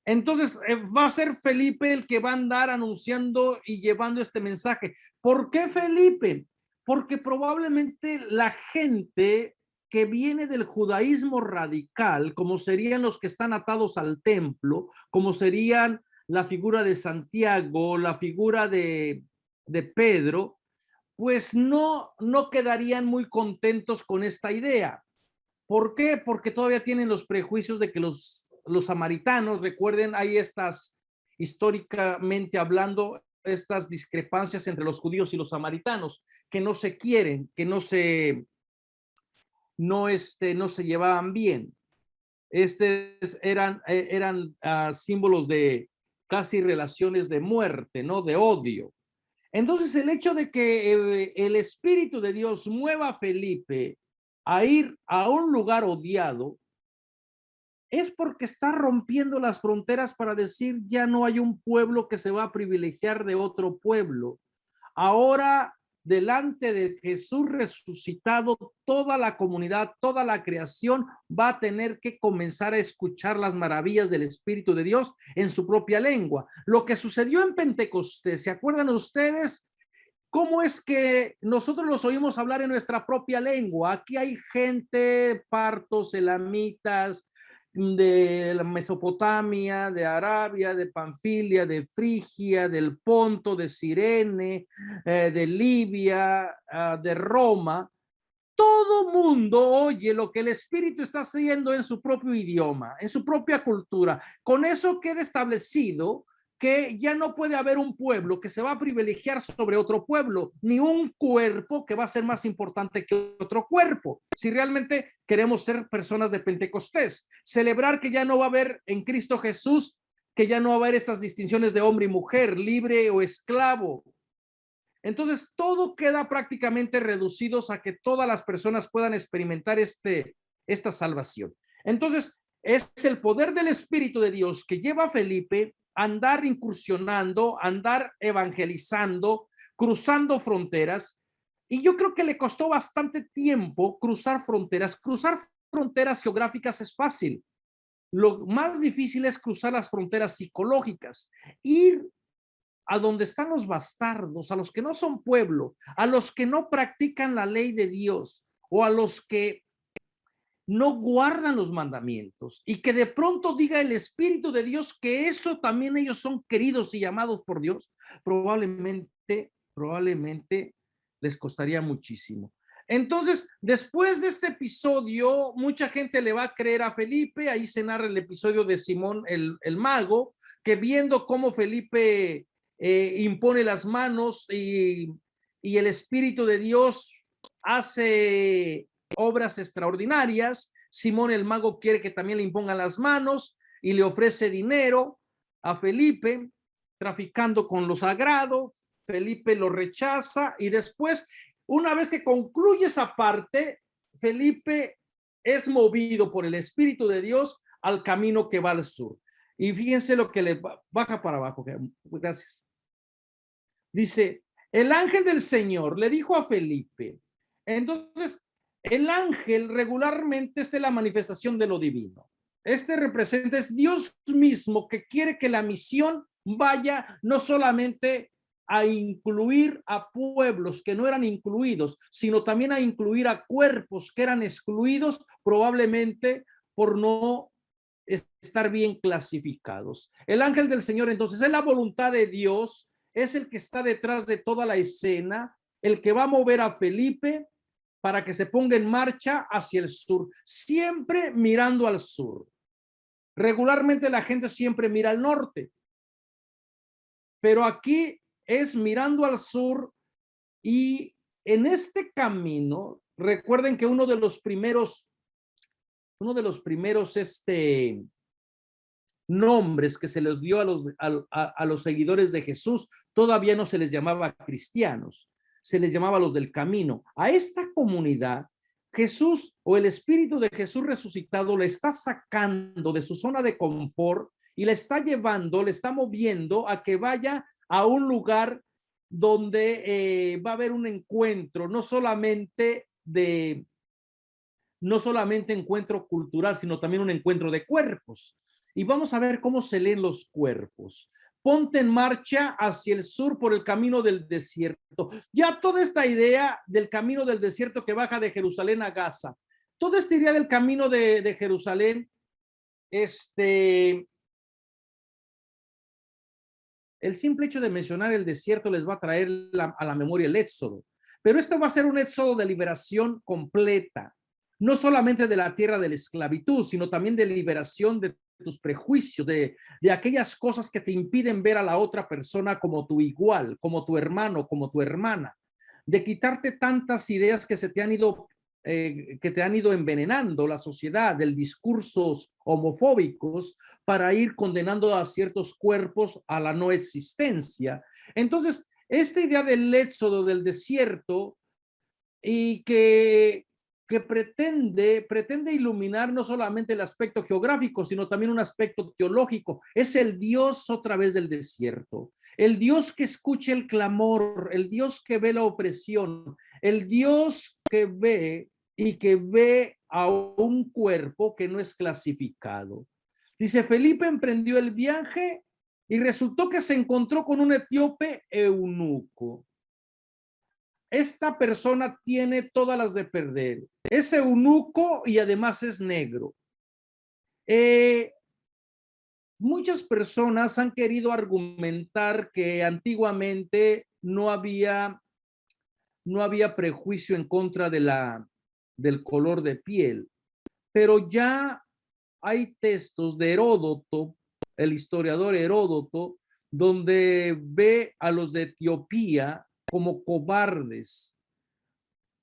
Entonces va a ser Felipe el que va a andar anunciando y llevando este mensaje. ¿Por qué Felipe? Porque probablemente la gente que viene del judaísmo radical, como serían los que están atados al templo, como serían la figura de Santiago, la figura de Pedro, pues no quedarían muy contentos con esta idea. ¿Por qué? Porque todavía tienen los prejuicios de que los samaritanos, recuerden, hay estas, históricamente hablando, estas discrepancias entre los judíos y los samaritanos, que no se quieren, que no se llevaban bien. Eran símbolos de casi relaciones de muerte, ¿no? De odio. Entonces, el hecho de que el Espíritu de Dios mueva a Felipe a ir a un lugar odiado, es porque está rompiendo las fronteras para decir, ya no hay un pueblo que se va a privilegiar de otro pueblo. Ahora, delante de Jesús resucitado, toda la comunidad, toda la creación va a tener que comenzar a escuchar las maravillas del Espíritu de Dios en su propia lengua. Lo que sucedió en Pentecostés, ¿se acuerdan ustedes? ¿Cómo es que nosotros los oímos hablar en nuestra propia lengua? Aquí hay gente, partos, elamitas, de la Mesopotamia, de Arabia, de Panfilia, de Frigia, del Ponto, de Cirene, de Libia, de Roma. Todo mundo oye lo que el Espíritu está haciendo en su propio idioma, en su propia cultura. Con eso queda establecido que ya no puede haber un pueblo que se va a privilegiar sobre otro pueblo, ni un cuerpo que va a ser más importante que otro cuerpo. Si realmente queremos ser personas de Pentecostés, celebrar que ya no va a haber en Cristo Jesús, que ya no va a haber estas distinciones de hombre y mujer, libre o esclavo. Entonces, todo queda prácticamente reducidos a que todas las personas puedan experimentar esta salvación. Entonces, es el poder del Espíritu de Dios que lleva a Felipe andar incursionando, andar evangelizando, cruzando fronteras. Y yo creo que le costó bastante tiempo cruzar fronteras. Cruzar fronteras geográficas es fácil. Lo más difícil es cruzar las fronteras psicológicas, ir a donde están los bastardos, a los que no son pueblo, a los que no practican la ley de Dios o a los que no guardan los mandamientos, y que de pronto diga el Espíritu de Dios que eso también ellos son queridos y llamados por Dios, probablemente les costaría muchísimo. Entonces, después de este episodio, mucha gente le va a creer a Felipe. Ahí se narra el episodio de Simón el mago, que viendo cómo Felipe impone las manos y el Espíritu de Dios hace obras extraordinarias, Simón el mago quiere que también le impongan las manos y le ofrece dinero a Felipe, traficando con lo sagrado. Felipe lo rechaza y después, una vez que concluye esa parte, Felipe es movido por el Espíritu de Dios al camino que va al sur. Y fíjense lo que le baja para abajo. Gracias. Dice, el ángel del Señor le dijo a Felipe, entonces, el ángel regularmente es la manifestación de lo divino. Este representa, es Dios mismo que quiere que la misión vaya no solamente a incluir a pueblos que no eran incluidos, sino también a incluir a cuerpos que eran excluidos, probablemente por no estar bien clasificados. El ángel del Señor, entonces, es la voluntad de Dios, es el que está detrás de toda la escena, el que va a mover a Felipe para que se ponga en marcha hacia el sur, siempre mirando al sur. Regularmente la gente siempre mira al norte, pero aquí es mirando al sur. Y en este camino, recuerden que uno de los primeros nombres que se les dio a los seguidores de Jesús, todavía no se les llamaba cristianos, se les llamaba los del camino. A esta comunidad, Jesús o el Espíritu de Jesús resucitado le está sacando de su zona de confort y le está llevando, le está moviendo a que vaya a un lugar donde va a haber un encuentro, no solamente encuentro cultural, sino también un encuentro de cuerpos. Y vamos a ver cómo se leen los cuerpos. Ponte en marcha hacia el sur por el camino del desierto. Ya toda esta idea del camino del desierto que baja de Jerusalén a Gaza, toda esta idea del camino de Jerusalén, el simple hecho de mencionar el desierto les va a traer a la memoria el éxodo. Pero esto va a ser un éxodo de liberación completa, no solamente de la tierra de la esclavitud, sino también de liberación de tus prejuicios, de aquellas cosas que te impiden ver a la otra persona como tu igual, como tu hermano, como tu hermana, de quitarte tantas ideas que te han ido envenenando la sociedad, del discursos homofóbicos, para ir condenando a ciertos cuerpos a la no existencia. Entonces, esta idea del éxodo del desierto y que pretende iluminar no solamente el aspecto geográfico, sino también un aspecto teológico. Es el Dios otra vez del desierto, el Dios que escucha el clamor, el Dios que ve la opresión, el Dios que ve y que ve a un cuerpo que no es clasificado. Dice, Felipe emprendió el viaje y resultó que se encontró con un etíope eunuco. Esta persona tiene todas las de perder. Es eunuco y además es negro. Muchas personas han querido argumentar que antiguamente no había prejuicio en contra del color de piel, pero ya hay textos de Heródoto, el historiador Heródoto, donde ve a los de Etiopía como cobardes,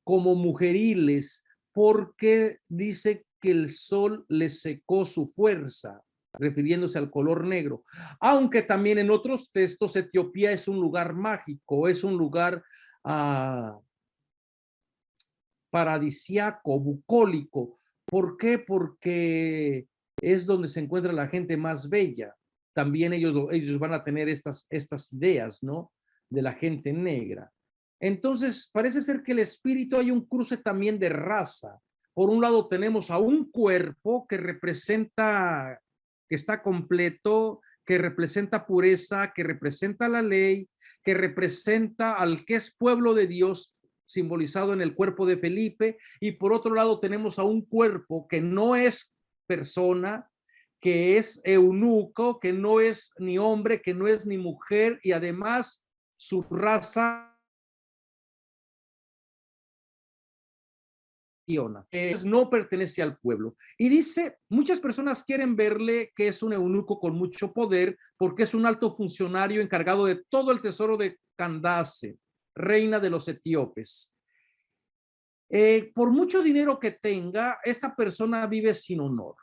como mujeriles, porque dice que el sol les secó su fuerza, refiriéndose al color negro. Aunque también en otros textos Etiopía es un lugar mágico, es un lugar paradisiaco, bucólico. ¿Por qué? Porque es donde se encuentra la gente más bella. también ellos van a tener estas ideas, ¿no? De la gente negra. Entonces, parece ser que el espíritu hay un cruce también de raza. Por un lado tenemos a un cuerpo que representa, que está completo, que representa pureza, que representa la ley, que representa al que es pueblo de Dios, simbolizado en el cuerpo de Felipe, y por otro lado tenemos a un cuerpo que no es persona, que es eunuco, que no es ni hombre, que no es ni mujer, y además su raza no pertenece al pueblo. Y dice, muchas personas quieren verle que es un eunuco con mucho poder porque es un alto funcionario encargado de todo el tesoro de Candace, reina de los etíopes. Por mucho dinero que tenga, esta persona vive sin honor.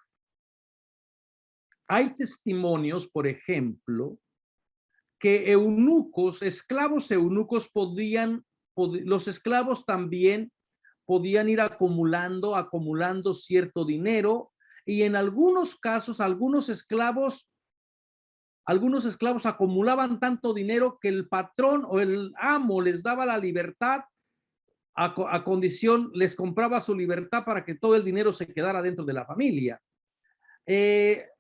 Hay testimonios, por ejemplo, que eunucos, esclavos eunucos los esclavos también podían ir acumulando cierto dinero, y en algunos casos algunos esclavos acumulaban tanto dinero que el patrón o el amo les daba la libertad a condición, les compraba su libertad para que todo el dinero se quedara dentro de la familia.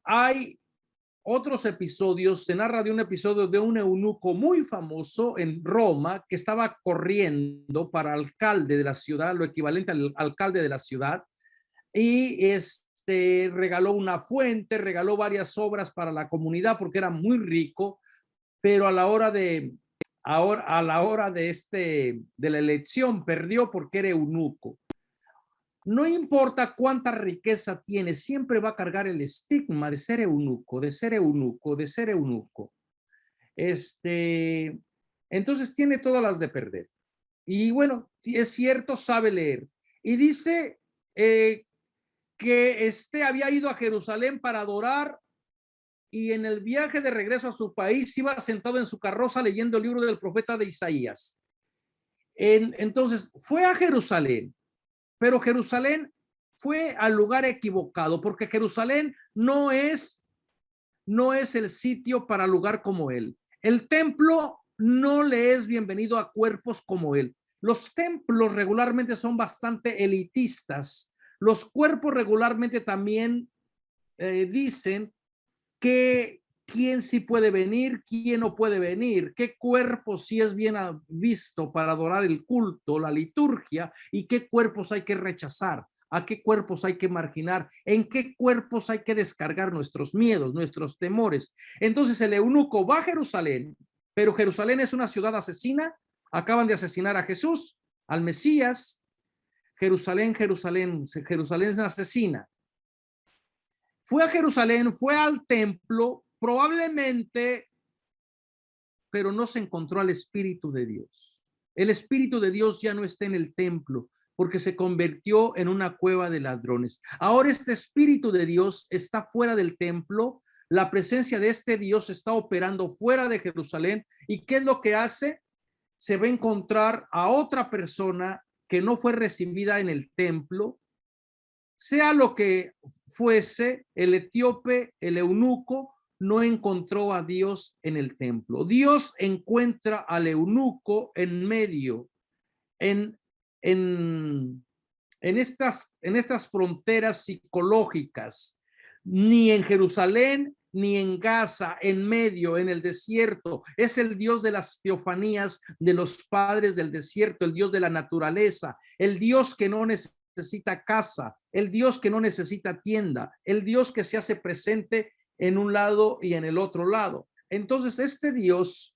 Hay otros episodios, se narra de un episodio de un eunuco muy famoso en Roma que estaba corriendo para alcalde de la ciudad, lo equivalente al alcalde de la ciudad, y regaló una fuente, regaló varias obras para la comunidad porque era muy rico, pero a la hora de la elección perdió porque era eunuco. No importa cuánta riqueza tiene, siempre va a cargar el estigma de ser eunuco, de ser eunuco, de ser eunuco. Entonces tiene todas las de perder. Y bueno, es cierto, sabe leer. Y dice que había ido a Jerusalén para adorar, y en el viaje de regreso a su país iba sentado en su carroza leyendo el libro del profeta de Isaías. Entonces fue a Jerusalén. Pero Jerusalén fue al lugar equivocado, porque Jerusalén no es el sitio para lugar como él. El templo no le es bienvenido a cuerpos como él. Los templos regularmente son bastante elitistas. Los cuerpos regularmente también dicen que quién sí puede venir, quién no puede venir, qué cuerpo sí es bien visto para adorar el culto, la liturgia, y qué cuerpos hay que rechazar, a qué cuerpos hay que marginar, en qué cuerpos hay que descargar nuestros miedos, nuestros temores. Entonces el eunuco va a Jerusalén, pero Jerusalén es una ciudad asesina, acaban de asesinar a Jesús, al Mesías. Jerusalén es asesina. Fue a Jerusalén, fue al templo, probablemente, pero no se encontró al Espíritu de Dios. El Espíritu de Dios ya no está en el templo porque se convirtió en una cueva de ladrones. Ahora este Espíritu de Dios está fuera del templo. La presencia de este Dios está operando fuera de Jerusalén. ¿Y qué es lo que hace? Se va a encontrar a otra persona que no fue recibida en el templo. Sea lo que fuese, el etíope, el eunuco, no encontró a Dios en el templo. Dios encuentra al eunuco en medio, en estas fronteras psicológicas, ni en Jerusalén, ni en Gaza, en medio, en el desierto. Es el Dios de las teofanías de los padres del desierto, el Dios de la naturaleza, el Dios que no necesita casa, el Dios que no necesita tienda, el Dios que se hace presente en un lado y en el otro lado. Entonces este Dios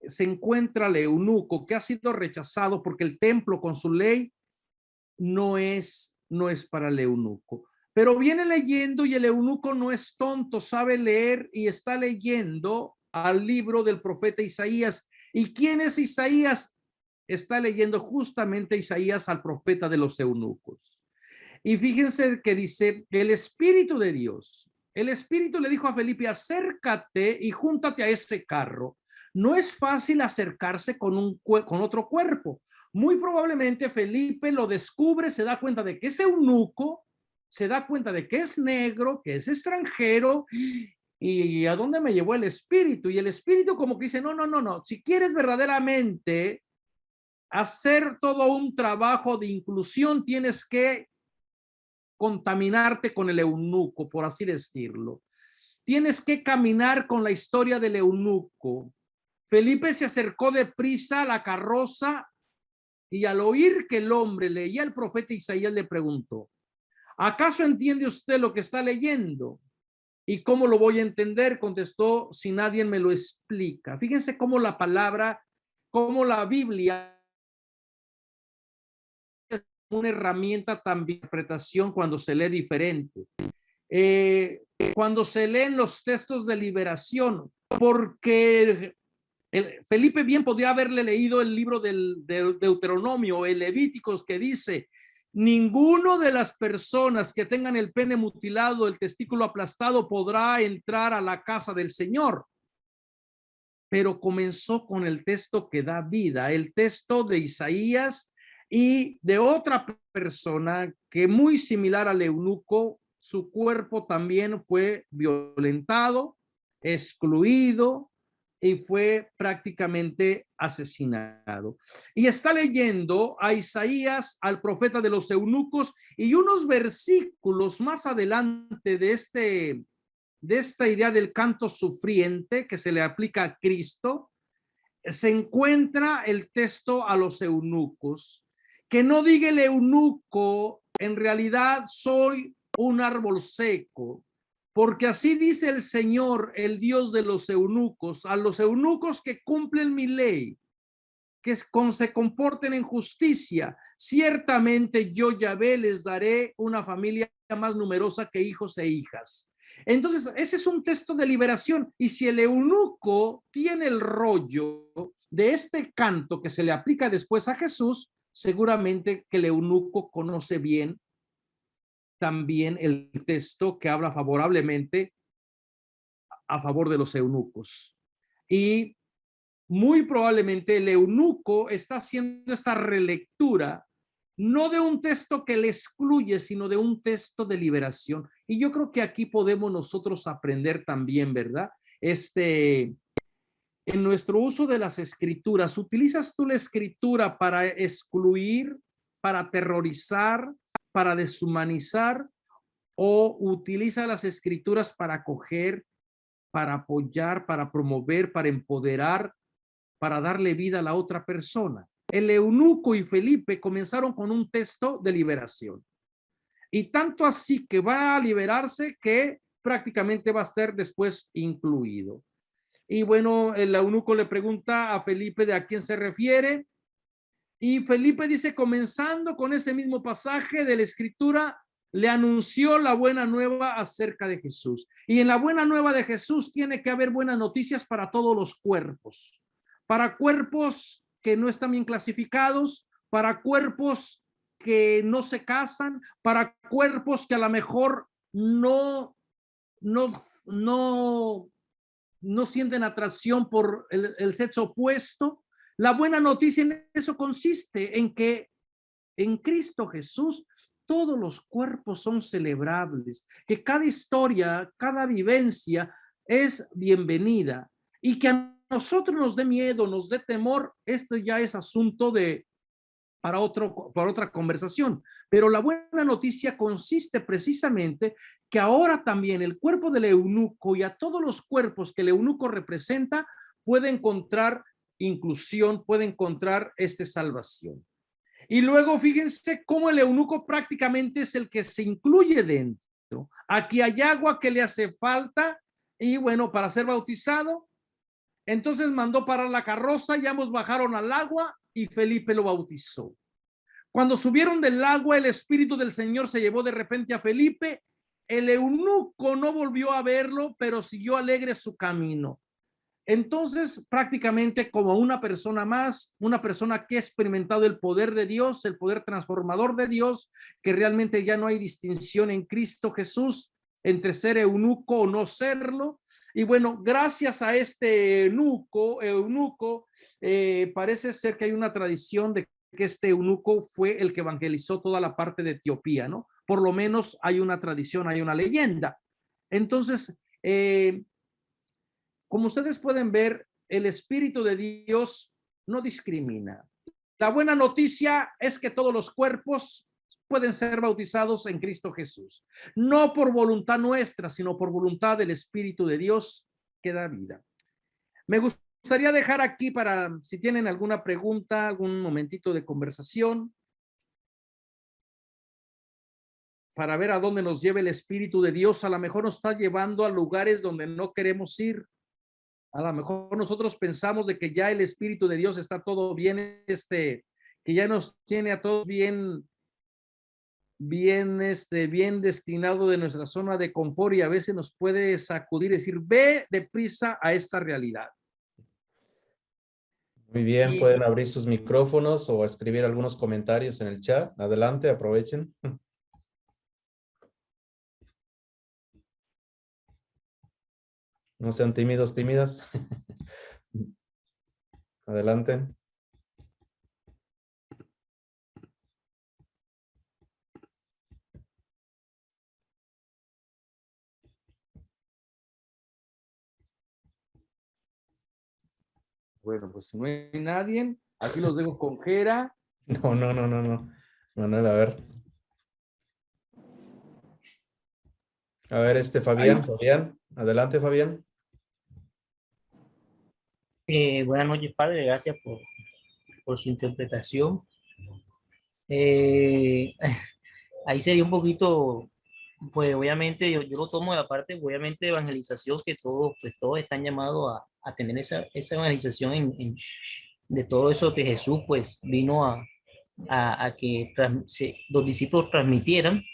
se encuentra al eunuco que ha sido rechazado porque el templo con su ley no es para el eunuco. Pero viene leyendo, y el eunuco no es tonto, sabe leer y está leyendo al libro del profeta Isaías. ¿Y quién es Isaías? Está leyendo justamente Isaías, al profeta de los eunucos. Y fíjense que dice, el Espíritu de Dios, el Espíritu le dijo a Felipe, acércate y júntate a ese carro. No es fácil acercarse con otro cuerpo. Muy probablemente Felipe lo descubre, se da cuenta de que es eunuco, se da cuenta de que es negro, que es extranjero, ¿Y a dónde me llevó el espíritu? Y el espíritu como que dice, no, no, no, no. Si quieres verdaderamente hacer todo un trabajo de inclusión, tienes que contaminarte con el eunuco, por así decirlo. Tienes que caminar con la historia del eunuco. Felipe se acercó deprisa a la carroza y al oír que el hombre leía el profeta Isaías le preguntó, ¿acaso entiende usted lo que está leyendo? ¿Y cómo lo voy a entender? Contestó, si nadie me lo explica. Fíjense cómo la palabra, cómo la Biblia es una herramienta también de interpretación cuando se lee diferente. Cuando se leen los textos de liberación, porque Felipe bien podría haberle leído el libro de Deuteronomio, el Levíticos, que dice, ninguno de las personas que tengan el pene mutilado, el testículo aplastado, podrá entrar a la casa del Señor. Pero comenzó con el texto que da vida, el texto de Isaías y de otra persona que muy similar al eunuco, su cuerpo también fue violentado, excluido y fue prácticamente asesinado. Y está leyendo a Isaías, al profeta de los eunucos, y unos versículos más adelante de esta idea del canto sufriente que se le aplica a Cristo, se encuentra el texto a los eunucos, que no diga el eunuco, en realidad soy un árbol seco, porque así dice el Señor, el Dios de los eunucos, a los eunucos que cumplen mi ley, que se comporten en justicia, ciertamente yo, Yahvé, les daré una familia más numerosa que hijos e hijas. Entonces, ese es un texto de liberación. Y si el eunuco tiene el rollo de este canto que se le aplica después a Jesús, seguramente que el eunuco conoce bien también el texto que habla favorablemente a favor de los eunucos. Y muy probablemente el eunuco está haciendo esa relectura, no de un texto que le excluye, sino de un texto de liberación. Y yo creo que aquí podemos nosotros aprender también, ¿verdad? En nuestro uso de las escrituras, ¿utilizas tú la escritura para excluir, para aterrorizar, para deshumanizar, o utiliza las escrituras para acoger, para apoyar, para promover, para empoderar, para darle vida a la otra persona? El eunuco y Felipe comenzaron con un texto de liberación. Y tanto así que va a liberarse que prácticamente va a ser después incluido. Y bueno, el eunuco le pregunta a Felipe de a quién se refiere. Y Felipe dice, comenzando con ese mismo pasaje de la escritura, le anunció la buena nueva acerca de Jesús. Y en la buena nueva de Jesús tiene que haber buenas noticias para todos los cuerpos. Para cuerpos que no están bien clasificados, para cuerpos que no se casan, para cuerpos que a lo mejor no, no, no, no sienten atracción por el sexo opuesto. La buena noticia en eso consiste en que en Cristo Jesús todos los cuerpos son celebrables, que cada historia, cada vivencia es bienvenida y que a nosotros nos dé miedo, nos dé temor, esto ya es asunto para otra conversación. Pero la buena noticia consiste precisamente que ahora también el cuerpo del eunuco y a todos los cuerpos que el eunuco representa puede encontrar inclusión, puede encontrar salvación. Y luego fíjense cómo el eunuco prácticamente es el que se incluye dentro. Aquí hay agua que le hace falta y bueno, para ser bautizado, entonces mandó parar la carroza, ya ambos bajaron al agua y Felipe lo bautizó. Cuando subieron del agua, el Espíritu del Señor se llevó de repente a Felipe. El eunuco no volvió a verlo, pero siguió alegre su camino. Entonces, prácticamente como una persona más, una persona que ha experimentado el poder de Dios, el poder transformador de Dios, que realmente ya no hay distinción en Cristo Jesús entre ser eunuco o no serlo. Y bueno, gracias a este eunuco, parece ser que hay una tradición de que este eunuco fue el que evangelizó toda la parte de Etiopía, ¿no? Por lo menos hay una tradición, hay una leyenda. Entonces, como ustedes pueden ver, el Espíritu de Dios no discrimina. La buena noticia es que todos los cuerpos pueden ser bautizados en Cristo Jesús. No por voluntad nuestra, sino por voluntad del Espíritu de Dios que da vida. Me gustaría dejar aquí para, si tienen alguna pregunta, algún momentito de conversación, para ver a dónde nos lleva el Espíritu de Dios. A lo mejor nos está llevando a lugares donde no queremos ir. A lo mejor nosotros pensamos de que ya el Espíritu de Dios está todo bien, que ya nos tiene a todos bien destinado de nuestra zona de confort, y a veces nos puede sacudir y decir, ve deprisa a esta realidad. Muy bien, pueden abrir sus micrófonos o escribir algunos comentarios en el chat. Adelante, aprovechen. No sean tímidos, tímidas. Adelante. Bueno, pues si no hay nadie, aquí los dejo con Jera. No. Manuel, a ver. A ver, Fabián. Adelante, Fabián. Buenas noches, padre. Gracias por su interpretación. Ahí sería un poquito, pues obviamente yo lo tomo de la parte, obviamente, de evangelización, que todos están llamados a tener esa evangelización de todo eso que Jesús pues vino a que los discípulos transmitieran.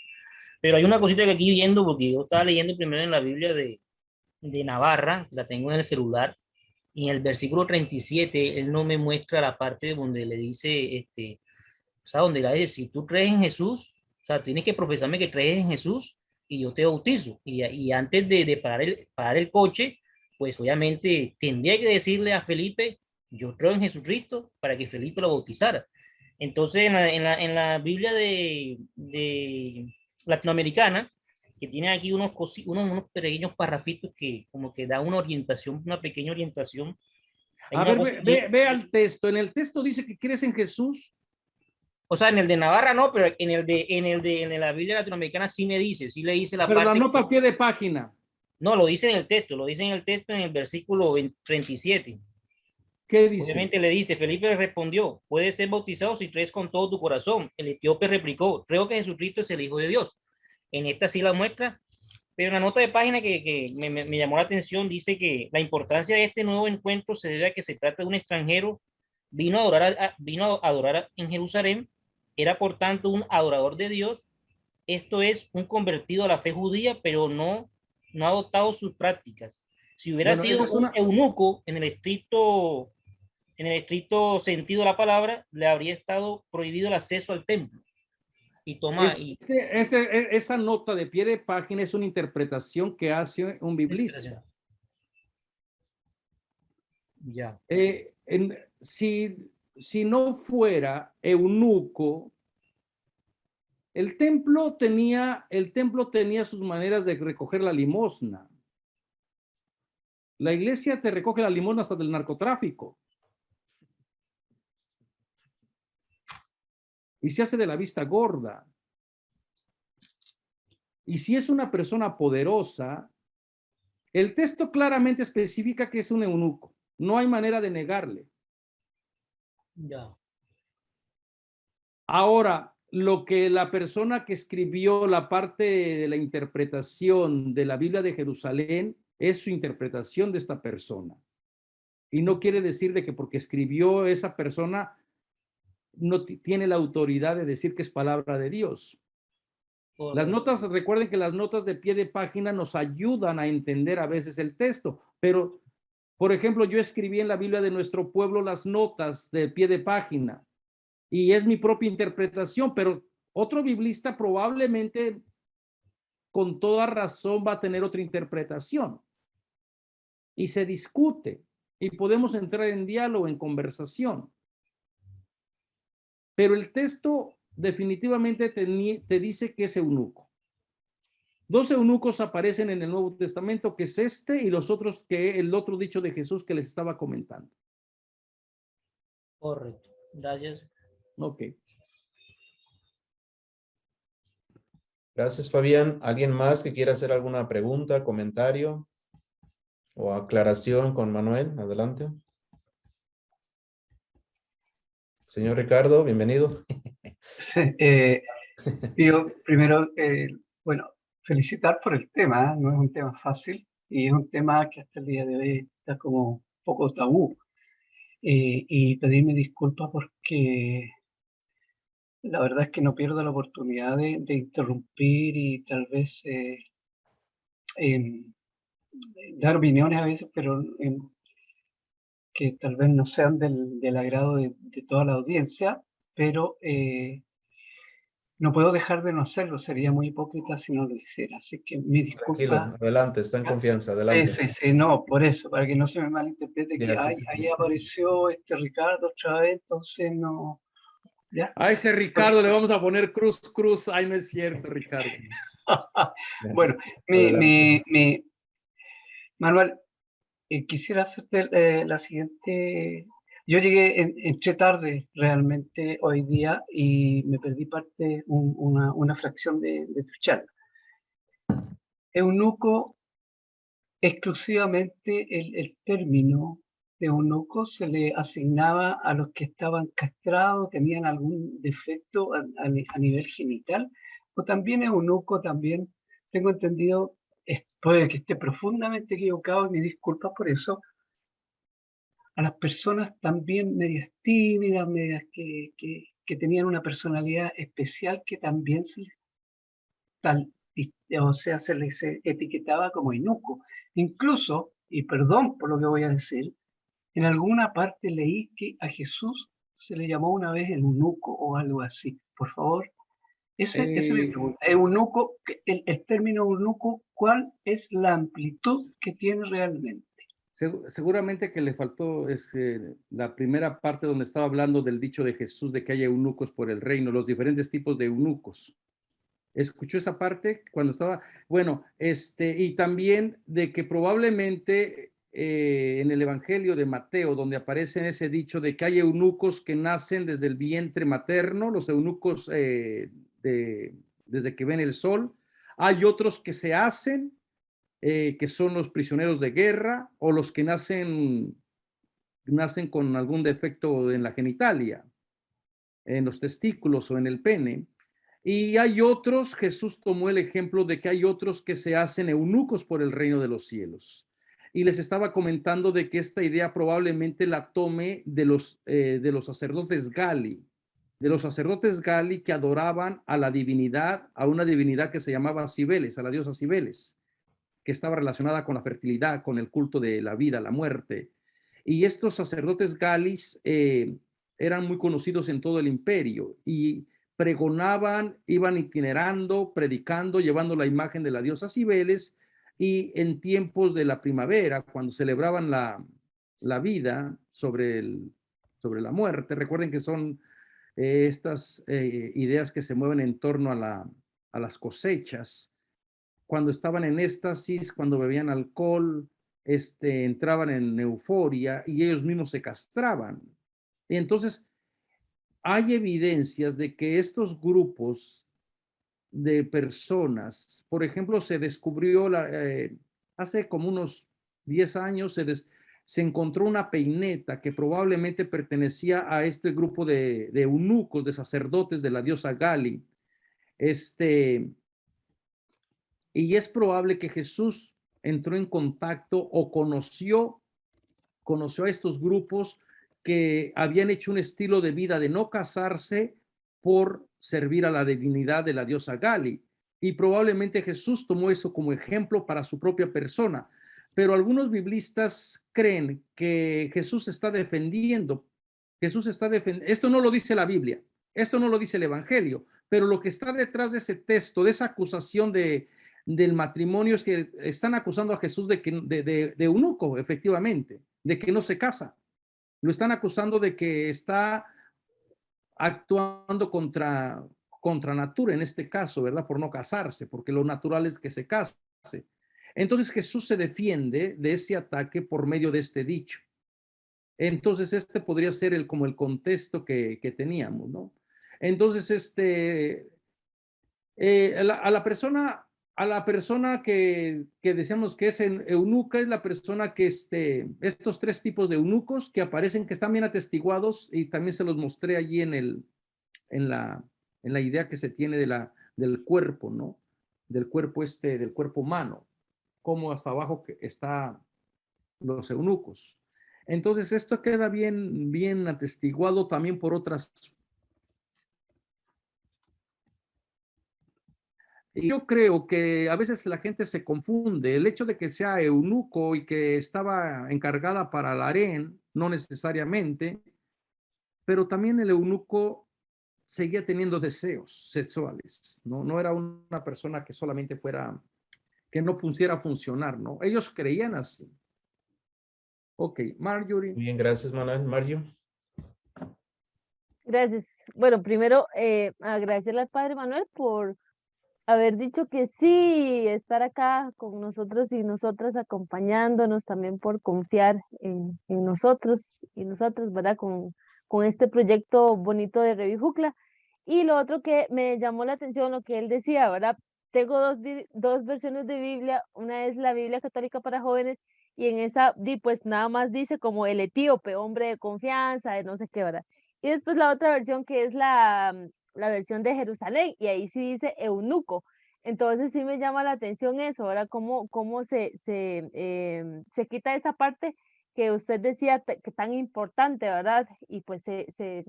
Pero hay una cosita que aquí viendo, porque yo estaba leyendo primero en la Biblia de Navarra, la tengo en el celular, y en el versículo 37, él no me muestra la parte donde le dice, o sea, donde le dice, si tú crees en Jesús, o sea, tienes que profesarme que crees en Jesús y yo te bautizo. Y antes de parar el coche, pues obviamente tendría que decirle a Felipe, yo creo en Jesucristo, para que Felipe lo bautizara. Entonces, en la Biblia de latinoamericana, que tiene aquí unos pequeños parrafitos que como que da una orientación, una pequeña orientación. A ver, ve al texto. En el texto dice que crees en Jesús. O sea, en el de Navarra no, pero en la Biblia latinoamericana sí le dice la pero parte. Pero la nota a pie de página. No, lo dice en el texto, en el versículo 37. ¿Qué dice? Obviamente le dice, Felipe le respondió, puedes ser bautizado si crees con todo tu corazón. El etíope replicó, creo que Jesucristo es el Hijo de Dios. En esta sí la muestra, pero en la nota de página que me llamó la atención dice que la importancia de este nuevo encuentro se debe a que se trata de un extranjero, vino a adorar en Jerusalén, era por tanto un adorador de Dios, esto es un convertido a la fe judía, pero no ha adoptado sus prácticas. Si hubiera sido un eunuco en el estricto sentido de la palabra, le habría estado prohibido el acceso al templo. Esa nota de pie de página es una interpretación que hace un biblista. Ya. Si no fuera eunuco, el templo tenía sus maneras de recoger la limosna. La iglesia te recoge la limosna hasta del narcotráfico. Y se hace de la vista gorda. Y si es una persona poderosa, el texto claramente especifica que es un eunuco. No hay manera de negarle. Ya. Ahora, lo que la persona que escribió la parte de la interpretación de la Biblia de Jerusalén es su interpretación de esta persona. Y no quiere decir de que porque escribió esa persona no tiene la autoridad de decir que es palabra de Dios. Las notas, recuerden que las notas de pie de página nos ayudan a entender a veces el texto, pero, por ejemplo, yo escribí en la Biblia de nuestro pueblo las notas de pie de página y es mi propia interpretación, pero otro biblista probablemente con toda razón va a tener otra interpretación y se discute y podemos entrar en diálogo, en conversación. Pero el texto definitivamente te dice que es eunuco. 2 eunucos aparecen en el Nuevo Testamento, que es este, y los otros, que el otro dicho de Jesús que les estaba comentando. Correcto. Gracias. Ok. Gracias, Fabián. ¿Alguien más que quiera hacer alguna pregunta, comentario o aclaración con Manuel? Adelante. Señor Ricardo, bienvenido. Sí, yo primero, bueno, felicitar por el tema, ¿eh? No es un tema fácil y es un tema que hasta el día de hoy está como un poco tabú. Y pedirme disculpas porque la verdad es que no pierdo la oportunidad de interrumpir y tal vez em, dar opiniones a veces, pero que tal vez no sean del agrado de toda la audiencia, pero no puedo dejar de no hacerlo, sería muy hipócrita si no lo hiciera. Así que mi disculpa. Tranquilo, adelante, está en confianza, Sí, adelante. sí, sí, no, por eso, para que no se me malinterprete Sí, que así ay, sí. ahí apareció este Ricardo otra vez, entonces no, ¿ya? A este Ricardo le vamos a poner cruz, cruz. Ay, no es cierto, Ricardo. Bueno, Adelante. Manuel, quisiera hacerte la siguiente. Yo llegué, entré tarde realmente hoy día y me perdí una fracción de tu charla. Eunuco, exclusivamente el término de eunuco se le asignaba a los que estaban castrados, tenían algún defecto a nivel genital, o también eunuco, también tengo entendido, puede que esté profundamente equivocado y me disculpas por eso, a las personas también medias tímidas, medias que tenían una personalidad especial que también tal, o sea, se les etiquetaba como eunuco. Incluso, y perdón por lo que voy a decir, en alguna parte leí que a Jesús se le llamó una vez eunuco o algo así. Por favor, esa es mi pregunta. Eunuco, el término eunuco, ¿cuál es la amplitud que tiene realmente? Seguramente que le faltó la primera parte donde estaba hablando del dicho de Jesús de que hay eunucos por el reino, los diferentes tipos de eunucos. ¿Escuchó esa parte cuando estaba? Bueno, y también de que probablemente en el Evangelio de Mateo, donde aparece ese dicho de que hay eunucos que nacen desde el vientre materno, los eunucos desde que ven el sol, hay otros que se hacen, que son los prisioneros de guerra o los que nacen con algún defecto en la genitalia, en los testículos o en el pene. Y hay otros, Jesús tomó el ejemplo de que hay otros que se hacen eunucos por el reino de los cielos. Y les estaba comentando de que esta idea probablemente la tome de los sacerdotes Gali, que adoraban a la divinidad, a una divinidad que se llamaba Cibeles, a la diosa Cibeles, que estaba relacionada con la fertilidad, con el culto de la vida, la muerte. Y estos sacerdotes galis eran muy conocidos en todo el imperio y pregonaban, iban itinerando, predicando, llevando la imagen de la diosa Cibeles, y en tiempos de la primavera, cuando celebraban la vida sobre la muerte, recuerden que son estas ideas que se mueven en torno a las cosechas. Cuando estaban en éxtasis, cuando bebían alcohol, entraban en euforia y ellos mismos se castraban. Y entonces hay evidencias de que estos grupos de personas, por ejemplo, se descubrió hace como unos 10 años, se encontró una peineta que probablemente pertenecía a este grupo de eunucos, de sacerdotes de la diosa Gali. Y es probable que Jesús entró en contacto o conoció a estos grupos que habían hecho un estilo de vida de no casarse por servir a la divinidad de la diosa Gali. Y probablemente Jesús tomó eso como ejemplo para su propia persona. Pero algunos biblistas creen que Jesús está defendiendo. Esto no lo dice la Biblia, esto no lo dice el Evangelio, pero lo que está detrás de ese texto, de esa acusación del matrimonio, es que están acusando a Jesús de eunuco, efectivamente, de que no se casa. Lo están acusando de que está actuando contra natura en este caso, ¿verdad? Por no casarse, porque lo natural es que se case. Entonces Jesús se defiende de ese ataque por medio de este dicho. Entonces este podría ser como el contexto que teníamos, ¿no? Entonces a la persona que decíamos que es eunuca es la persona que estos tres tipos de eunucos que aparecen, que están bien atestiguados, y también se los mostré allí en la idea que se tiene del cuerpo, ¿no? Del cuerpo humano, como hasta abajo que está los eunucos. Entonces esto queda bien atestiguado también por otras. Yo creo que a veces la gente se confunde. El hecho de que sea eunuco y que estaba encargada para el harén, no necesariamente, pero también el eunuco seguía teniendo deseos sexuales, ¿no? No era una persona que solamente que no pusiera a funcionar, ¿no? Ellos creían así. Ok, Marjorie. Bien, gracias, Manuel. Mario. Gracias. Bueno, primero agradecerle al Padre Manuel por haber dicho que sí, estar acá con nosotros y nosotras acompañándonos, también por confiar en nosotros y nosotras, ¿verdad? Con este proyecto bonito de Revijucla. Y lo otro que me llamó la atención, lo que él decía, ¿verdad? Tengo dos versiones de Biblia, una es la Biblia católica para jóvenes y en esa, pues nada más dice como el etíope, hombre de confianza, de no sé qué, ¿verdad? Y después la otra versión que es la versión de Jerusalén, y ahí sí dice eunuco. Entonces sí me llama la atención eso, ¿verdad? Cómo se quita esa parte que usted decía que tan importante, ¿verdad? Y pues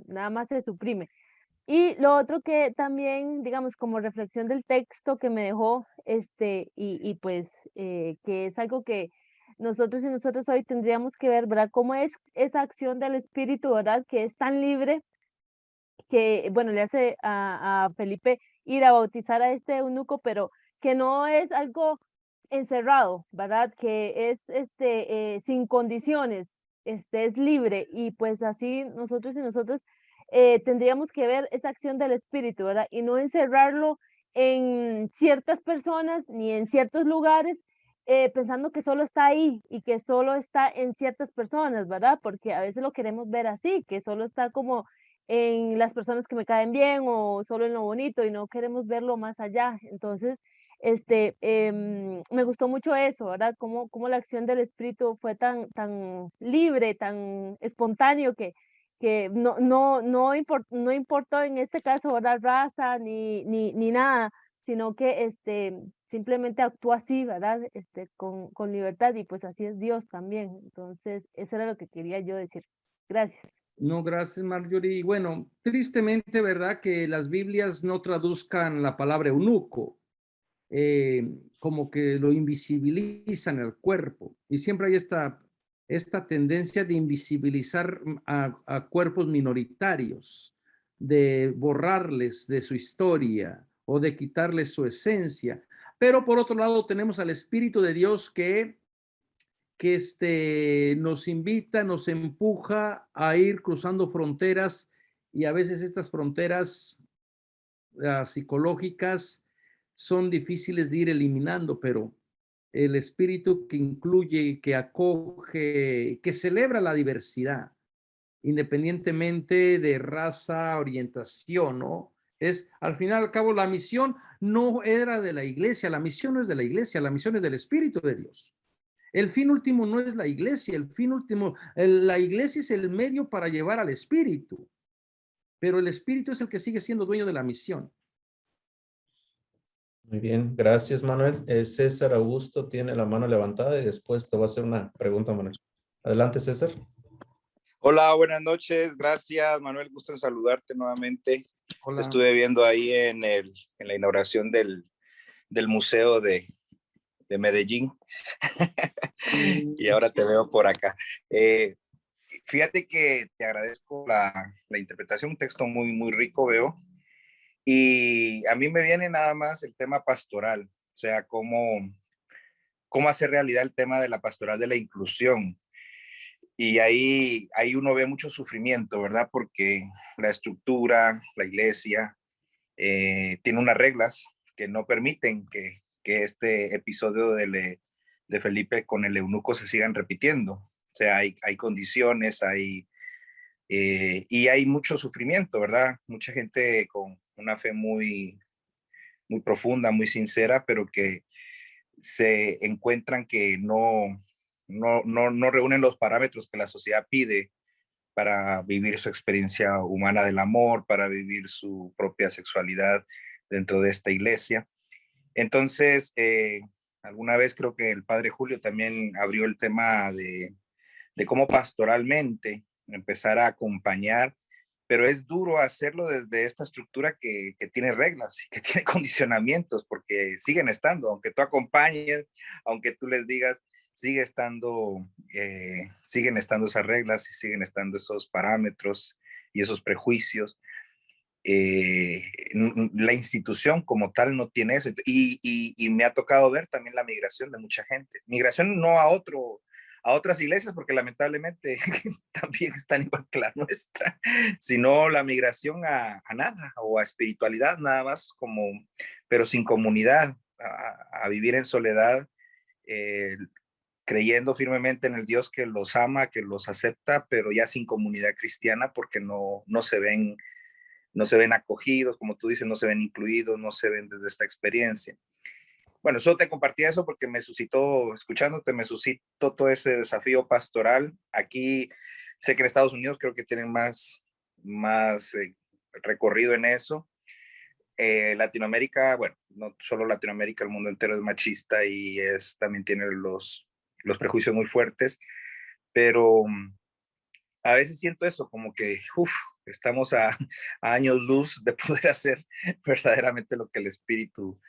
nada más se suprime. Y lo otro que también, digamos, como reflexión del texto que me dejó, y pues que es algo que nosotros y nosotros hoy tendríamos que ver, ¿verdad? Cómo es esa acción del Espíritu, ¿verdad? Que es tan libre que, bueno, le hace a Felipe ir a bautizar a este eunuco, pero que no es algo encerrado, ¿verdad? Que es sin condiciones, es libre y pues así nosotros y nosotros tendríamos que ver esa acción del Espíritu, ¿verdad? Y no encerrarlo en ciertas personas ni en ciertos lugares, pensando que solo está ahí y que solo está en ciertas personas, ¿verdad? Porque a veces lo queremos ver así, que solo está como en las personas que me caen bien o solo en lo bonito y no queremos verlo más allá. Entonces, me gustó mucho eso, ¿verdad? Cómo la acción del Espíritu fue tan libre, tan espontáneo que no importó en este caso, ¿verdad? Raza ni nada, sino que simplemente actuó así, ¿verdad? Con libertad y pues así es Dios también. Entonces, eso era lo que quería yo decir. Gracias. No, gracias, Marjorie. Y bueno, tristemente, ¿verdad? Que las Biblias no traduzcan la palabra eunuco, como que lo invisibilizan el cuerpo. Y siempre hay esta tendencia de invisibilizar a cuerpos minoritarios, de borrarles de su historia o de quitarles su esencia. Pero por otro lado tenemos al Espíritu de Dios que nos invita, nos empuja a ir cruzando fronteras, y a veces estas fronteras psicológicas son difíciles de ir eliminando, pero el espíritu que incluye, que acoge, que celebra la diversidad, independientemente de raza, orientación, ¿no? Al final y al cabo, la misión no era de la iglesia, la misión no es de la iglesia, la misión es del Espíritu de Dios. El fin último no es la iglesia, el fin último, la iglesia es el medio para llevar al Espíritu, pero el Espíritu es el que sigue siendo dueño de la misión. Muy bien, gracias, Manuel. César Augusto tiene la mano levantada y después te voy a hacer una pregunta, Manuel. Adelante, César. Hola, buenas noches. Gracias, Manuel. Gusto en saludarte nuevamente. Hola. Te estuve viendo ahí en la inauguración del Museo de Medellín. Sí. Y ahora te veo por acá. Fíjate que te agradezco la interpretación, un texto muy, muy rico, veo. Y a mí me viene nada más el tema pastoral, o sea, cómo hacer realidad el tema de la pastoral de la inclusión. Y ahí uno ve mucho sufrimiento, ¿verdad? Porque la estructura, la iglesia, tiene unas reglas que no permiten que este episodio de Felipe con el eunuco se sigan repitiendo. O sea, hay condiciones, y hay mucho sufrimiento, ¿verdad? Mucha gente con una fe muy, muy profunda, muy sincera, pero que se encuentran que no reúnen los parámetros que la sociedad pide para vivir su experiencia humana del amor, para vivir su propia sexualidad dentro de esta iglesia. Entonces, alguna vez creo que el padre Julio también abrió el tema de cómo pastoralmente empezar a acompañar, pero es duro hacerlo desde esta estructura que tiene reglas y que tiene condicionamientos, porque siguen estando, aunque tú acompañes, aunque tú les digas, siguen estando esas reglas y siguen estando esos parámetros y esos prejuicios. La institución como tal no tiene eso, y me ha tocado ver también la migración de mucha gente. Migración no a otras iglesias, porque lamentablemente también están igual que la nuestra, sino la migración a nada, o a espiritualidad nada más, pero sin comunidad, a vivir en soledad, creyendo firmemente en el Dios que los ama, que los acepta, pero ya sin comunidad cristiana, porque no se ven acogidos, como tú dices, no se ven incluidos, no se ven desde esta experiencia. Bueno, solo te compartí eso porque escuchándote, me suscitó todo ese desafío pastoral. Aquí sé que en Estados Unidos creo que tienen más recorrido en eso. Latinoamérica, bueno, no solo Latinoamérica, el mundo entero es machista y también tiene los prejuicios muy fuertes, pero a veces siento eso, como que estamos a años luz de poder hacer verdaderamente lo que el Espíritu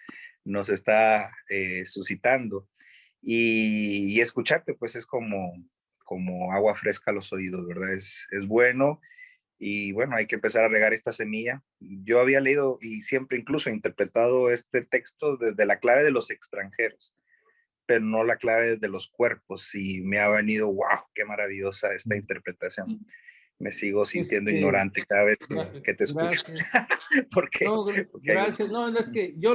nos está suscitando. Y escucharte, pues es como agua fresca a los oídos, ¿verdad? Es bueno. Y bueno, hay que empezar a regar esta semilla. Yo había leído y siempre incluso he interpretado este texto desde la clave de los extranjeros, pero no la clave de los cuerpos. Y me ha venido, wow, qué maravillosa esta interpretación. Me sigo sintiendo ignorante cada vez que te escucho. Gracias. Porque Gracias. No, es que yo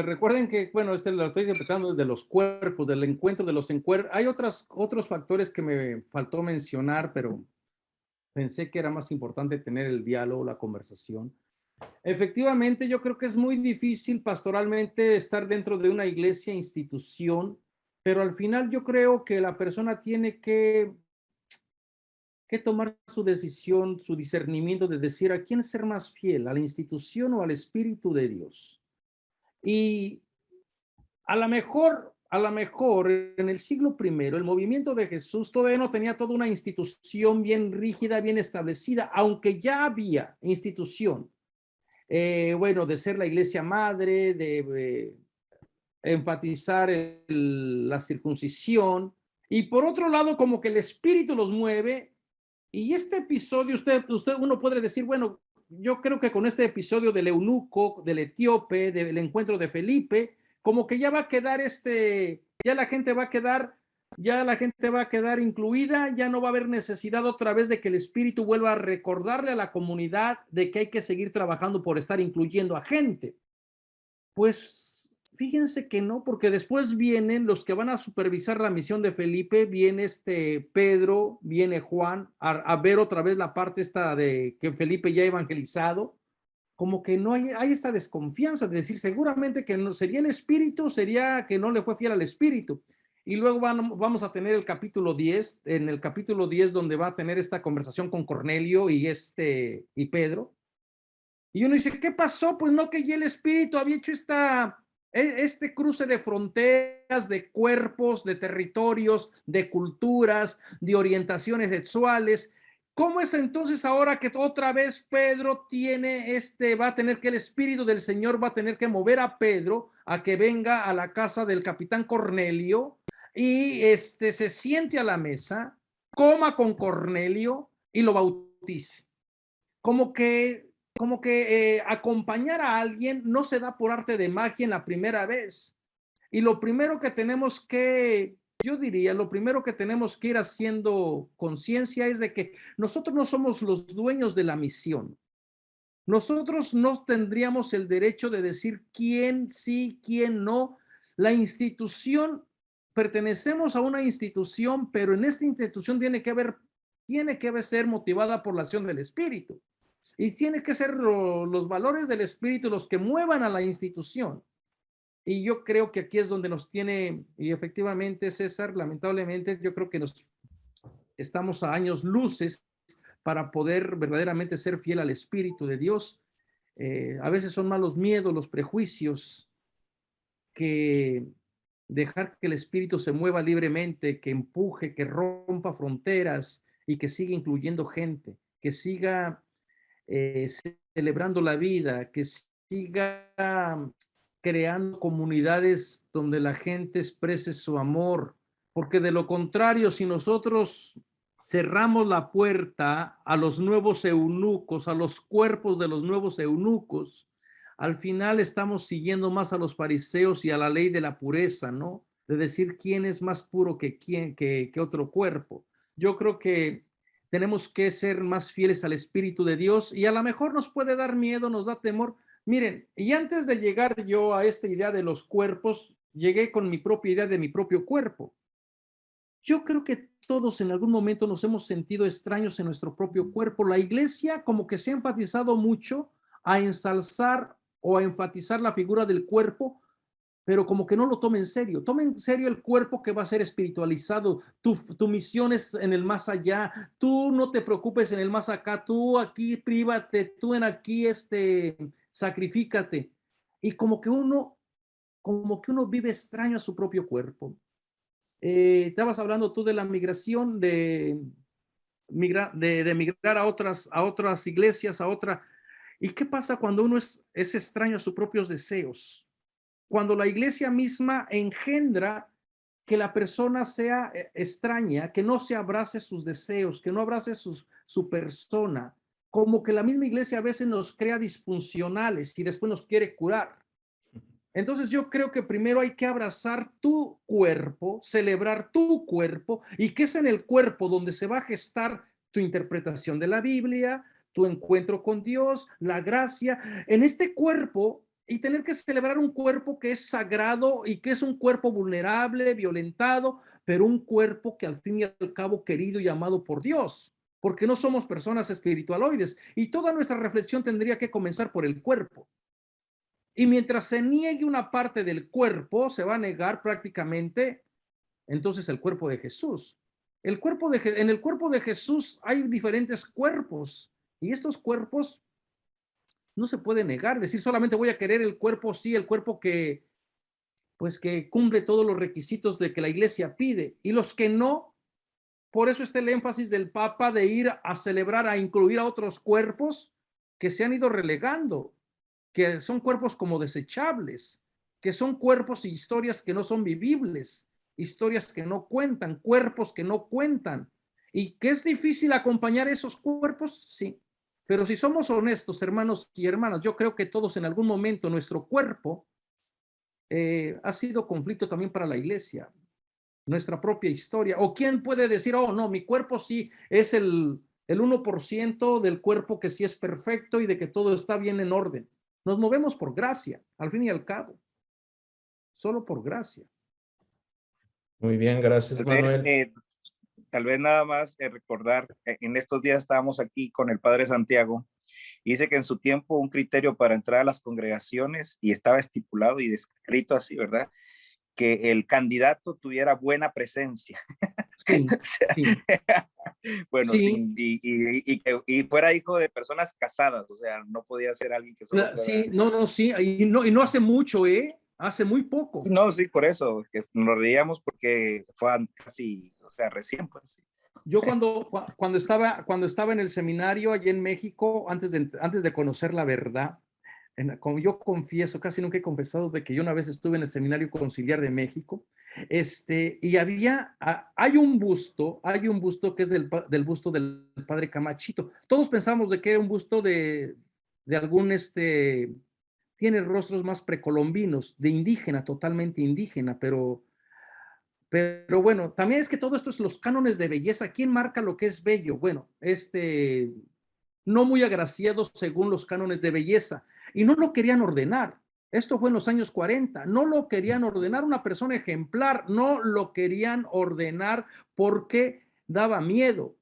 recuerden que, bueno, lo estoy interpretando desde los cuerpos, del encuentro de los encuentros. Hay otros factores que me faltó mencionar, pero pensé que era más importante tener el diálogo, la conversación. Efectivamente, yo creo que es muy difícil pastoralmente estar dentro de una iglesia, institución, pero al final yo creo que la persona tiene que tomar su decisión, su discernimiento de decir a quién ser más fiel, a la institución o al Espíritu de Dios. Y a lo mejor en el siglo I, el movimiento de Jesús todavía no tenía toda una institución bien rígida, bien establecida, aunque ya había institución. Bueno, de ser la iglesia madre, de enfatizar la circuncisión, y por otro lado, como que el Espíritu los mueve. Y este episodio, uno puede decir, bueno, yo creo que con este episodio del eunuco, del etíope, del encuentro de Felipe, como que ya va a quedar ya la gente va a quedar incluida, ya no va a haber necesidad otra vez de que el Espíritu vuelva a recordarle a la comunidad de que hay que seguir trabajando por estar incluyendo a gente. Pues fíjense que no, porque después vienen los que van a supervisar la misión de Felipe, viene Pedro, viene Juan, a ver otra vez la parte esta de que Felipe ya ha evangelizado, como que no hay esta desconfianza de decir seguramente que no sería el Espíritu, sería que no le fue fiel al Espíritu. Y luego vamos a tener el capítulo 10, en el capítulo 10 donde va a tener esta conversación con Cornelio y Pedro. Y uno dice, ¿qué pasó? Pues no, que ya el Espíritu había hecho este cruce de fronteras, de cuerpos, de territorios, de culturas, de orientaciones sexuales. ¿Cómo es entonces ahora que otra vez Pedro va a tener que el Espíritu del Señor va a tener que mover a Pedro a que venga a la casa del capitán Cornelio y se siente a la mesa, coma con Cornelio y lo bautice? Como que acompañar a alguien no se da por arte de magia en la primera vez. Y lo primero que tenemos que ir haciendo conciencia es de que nosotros no somos los dueños de la misión. Nosotros no tendríamos el derecho de decir quién sí, quién no. La institución, pertenecemos a una institución, pero en esta institución tiene que ser motivada por la acción del Espíritu. Y tiene que ser los valores del Espíritu los que muevan a la institución. Y yo creo que aquí es donde nos tiene, y efectivamente, César, lamentablemente, yo creo que estamos a años luces para poder verdaderamente ser fiel al Espíritu de Dios. A veces son más los miedos, los prejuicios, que dejar que el Espíritu se mueva libremente, que empuje, que rompa fronteras y que siga incluyendo gente, que siga celebrando la vida, que siga creando comunidades donde la gente exprese su amor, porque de lo contrario, si nosotros cerramos la puerta a los nuevos eunucos, a los cuerpos de los nuevos eunucos, al final estamos siguiendo más a los fariseos y a la ley de la pureza, ¿no? De decir quién es más puro que otro cuerpo. Yo creo que tenemos que ser más fieles al Espíritu de Dios, y a lo mejor nos puede dar miedo, nos da temor. Miren, y antes de llegar yo a esta idea de los cuerpos, llegué con mi propia idea de mi propio cuerpo. Yo creo que todos en algún momento nos hemos sentido extraños en nuestro propio cuerpo. La iglesia como que se ha enfatizado mucho a ensalzar o a enfatizar la figura del cuerpo, pero como que no lo tome en serio. Tome en serio el cuerpo que va a ser espiritualizado. Tu misión es en el más allá. Tú no te preocupes en el más acá. Tú aquí prívate. Tú en aquí sacrifícate. Y como que uno vive extraño a su propio cuerpo. Estabas hablando tú de la migración, de migrar a otras iglesias, a otra. ¿Y qué pasa cuando uno es extraño a sus propios deseos? Cuando la iglesia misma engendra que la persona sea extraña, que no se abrace sus deseos, que no abrace su persona, como que la misma iglesia a veces nos crea disfuncionales y después nos quiere curar. Entonces yo creo que primero hay que abrazar tu cuerpo, celebrar tu cuerpo, y que es en el cuerpo donde se va a gestar tu interpretación de la Biblia, tu encuentro con Dios, la gracia, en este cuerpo. Y tener que celebrar un cuerpo que es sagrado y que es un cuerpo vulnerable, violentado, pero un cuerpo que al fin y al cabo querido y amado por Dios, porque no somos personas espiritualoides, y toda nuestra reflexión tendría que comenzar por el cuerpo. Y mientras se niegue una parte del cuerpo, se va a negar prácticamente entonces el cuerpo de Jesús. En el cuerpo de Jesús hay diferentes cuerpos, y estos cuerpos no se puede negar, decir solamente voy a querer el cuerpo, sí, el cuerpo que cumple todos los requisitos de que la iglesia pide, y los que no. Por eso está el énfasis del Papa de ir a celebrar, a incluir a otros cuerpos que se han ido relegando, que son cuerpos como desechables, que son cuerpos y historias que no son vivibles, historias que no cuentan, cuerpos que no cuentan. ¿Y que es difícil acompañar esos cuerpos? Sí. Pero si somos honestos, hermanos y hermanas, yo creo que todos en algún momento nuestro cuerpo ha sido conflicto también para la iglesia, nuestra propia historia. ¿O quién puede decir, oh, no, mi cuerpo sí es el 1% del cuerpo que sí es perfecto y de que todo está bien en orden? Nos movemos por gracia, al fin y al cabo, solo por gracia. Muy bien, gracias, Manuel. Tal vez nada más recordar, en estos días estábamos aquí con el padre Santiago, y dice que en su tiempo un criterio para entrar a las congregaciones, y estaba estipulado y descrito así, ¿verdad?, que el candidato tuviera buena presencia. Sí, o sea, sí. Bueno, Sí. y fuera hijo de personas casadas, o sea, no podía ser alguien que solo fuera... Sí, sí, y no hace mucho, hace muy poco. No, sí, por eso, que nos reíamos porque fue casi, o sea, recién, pues sí. Yo cuando estaba en el seminario allí en México, antes de conocer la verdad, como yo confieso, casi nunca he confesado de que yo una vez estuve en el Seminario Conciliar de México, y hay un busto que es del busto del padre Camachito. Todos pensamos de que era un busto de algún, tiene rostros más precolombinos, de indígena, totalmente indígena, pero bueno, también es que todo esto es los cánones de belleza. ¿Quién marca lo que es bello? Bueno, no muy agraciado según los cánones de belleza, y no lo querían ordenar. Esto fue en los años 40. No lo querían ordenar, una persona ejemplar, no lo querían ordenar porque daba miedo,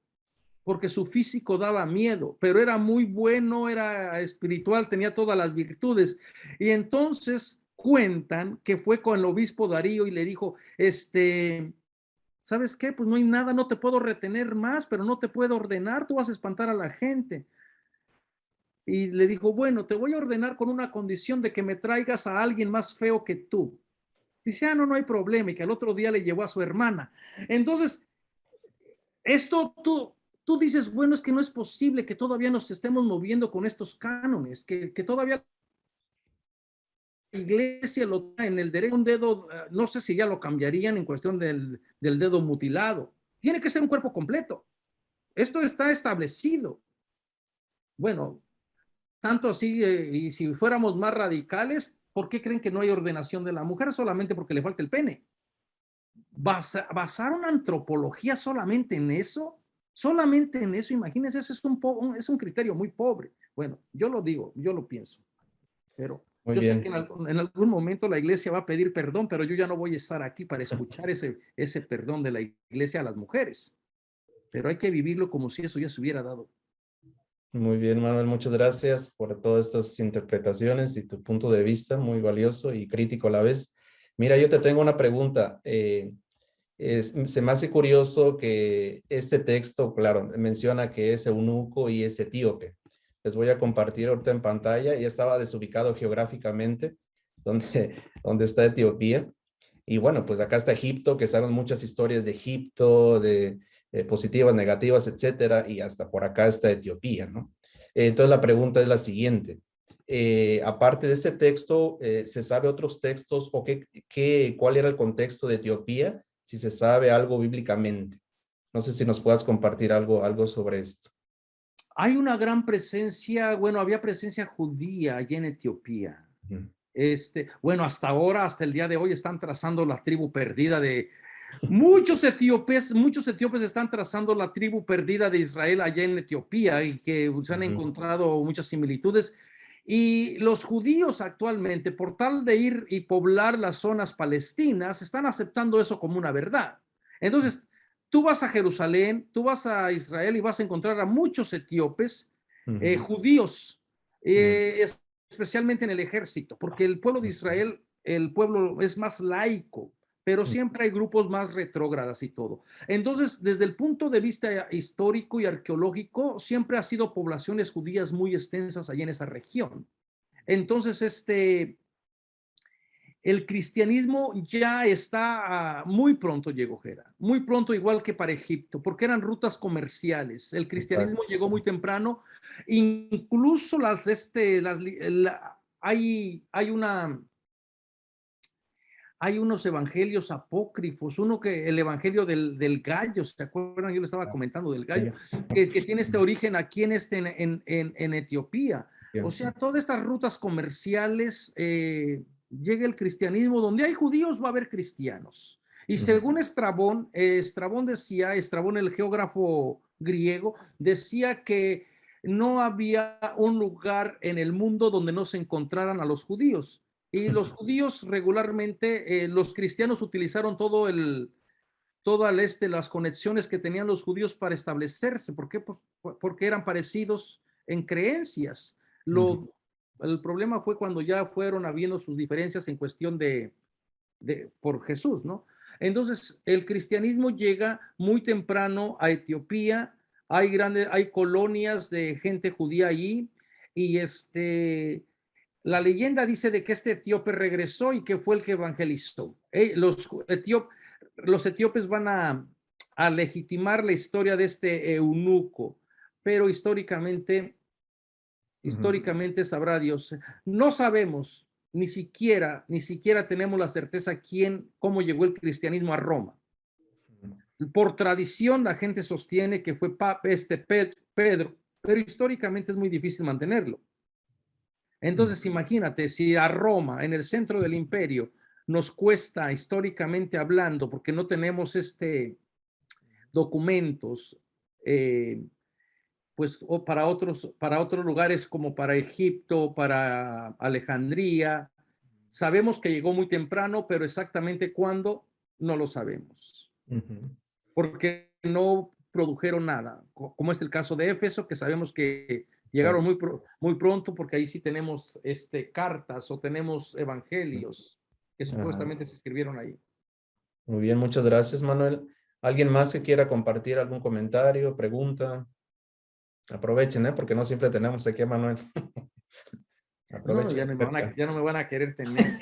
porque su físico daba miedo, pero era muy bueno, era espiritual, tenía todas las virtudes. Y entonces cuentan que fue con el obispo Darío y le dijo, ¿sabes qué? Pues no hay nada, no te puedo retener más, pero no te puedo ordenar, tú vas a espantar a la gente. Y le dijo, bueno, te voy a ordenar con una condición de que me traigas a alguien más feo que tú. Dice, no, no hay problema, y que al otro día le llevó a su hermana. Entonces, esto tú dices, bueno, es que no es posible que todavía nos estemos moviendo con estos cánones, que todavía la iglesia lo da en el derecho, un dedo, no sé si ya lo cambiarían en cuestión del dedo mutilado. Tiene que ser un cuerpo completo. Esto está establecido. Bueno, tanto así, y si fuéramos más radicales, ¿por qué creen que no hay ordenación de la mujer? Solamente porque le falta el pene. ¿Basar una antropología solamente en eso? Solamente en eso, imagínense, ese es un criterio muy pobre. Bueno, yo lo digo, yo lo pienso, pero Muy yo sé bien. que en algún momento la iglesia va a pedir perdón, pero yo ya no voy a estar aquí para escuchar ese perdón de la iglesia a las mujeres, pero hay que vivirlo como si eso ya se hubiera dado. Muy bien, Manuel, muchas gracias por todas estas interpretaciones y tu punto de vista, muy valioso y crítico a la vez. Mira, yo te tengo una pregunta. Se me hace curioso que este texto, claro, menciona que es eunuco y es etíope. Les voy a compartir ahorita en pantalla. Ya estaba desubicado geográficamente donde está Etiopía. Y bueno, pues acá está Egipto, que saben muchas historias de Egipto, de positivas, negativas, etcétera, y hasta por acá está Etiopía, ¿no? Entonces la pregunta es la siguiente. Aparte de este texto, ¿se sabe otros textos o cuál era el contexto de Etiopía? Si se sabe algo bíblicamente. No sé si nos puedas compartir algo sobre esto. Hay una gran presencia, bueno, había presencia judía allí en Etiopía. Bueno, hasta ahora, hasta el día de hoy, están trazando la tribu perdida de muchos etíopes están trazando la tribu perdida de Israel allá en Etiopía y que se han encontrado muchas similitudes. Y los judíos actualmente, por tal de ir y poblar las zonas palestinas, están aceptando eso como una verdad. Entonces, tú vas a Jerusalén, tú vas a Israel y vas a encontrar a muchos etíopes, judíos, especialmente en el ejército, porque el pueblo de Israel, el pueblo es más laico, pero siempre hay grupos más retrógradas y todo. Entonces, desde el punto de vista histórico y arqueológico, siempre ha sido poblaciones judías muy extensas allá en esa región. Entonces, el cristianismo ya está, muy pronto llegó, Gera, muy pronto, igual que para Egipto, porque eran rutas comerciales. El cristianismo llegó muy temprano, incluso hay unos evangelios apócrifos, el evangelio del gallo, ¿se acuerdan? Yo le estaba comentando del gallo, que tiene este origen aquí en Etiopía. O sea, todas estas rutas comerciales, llega el cristianismo, donde hay judíos va a haber cristianos. Y según Estrabón, Estrabón, el geógrafo griego, decía que no había un lugar en el mundo donde no se encontraran a los judíos. Y los judíos regularmente, los cristianos utilizaron las conexiones que tenían los judíos para establecerse. ¿Por qué? Pues porque eran parecidos en creencias. El problema fue cuando ya fueron habiendo sus diferencias en cuestión por Jesús, ¿no? Entonces, el cristianismo llega muy temprano a Etiopía. Hay colonias de gente judía allí, y la leyenda dice de que este etíope regresó y que fue el que evangelizó. Los etíopes van a legitimar la historia de este eunuco, pero históricamente sabrá Dios. No sabemos, ni siquiera tenemos la certeza cómo llegó el cristianismo a Roma. Por tradición, la gente sostiene que fue Pedro, pero históricamente es muy difícil mantenerlo. Entonces, imagínate, si a Roma, en el centro del imperio, nos cuesta históricamente hablando, porque no tenemos documentos, pues o para otros lugares como para Egipto, para Alejandría. Sabemos que llegó muy temprano, pero exactamente cuándo no lo sabemos. Porque no produjeron nada, como es el caso de Éfeso, que sabemos que llegaron muy pronto, porque ahí sí tenemos cartas o tenemos evangelios que supuestamente se escribieron ahí. Muy bien, muchas gracias, Manuel. ¿Alguien más que quiera compartir algún comentario, pregunta? Aprovechen, porque no siempre tenemos aquí a Manuel. Aprovechen. No, ya no me van a querer tener.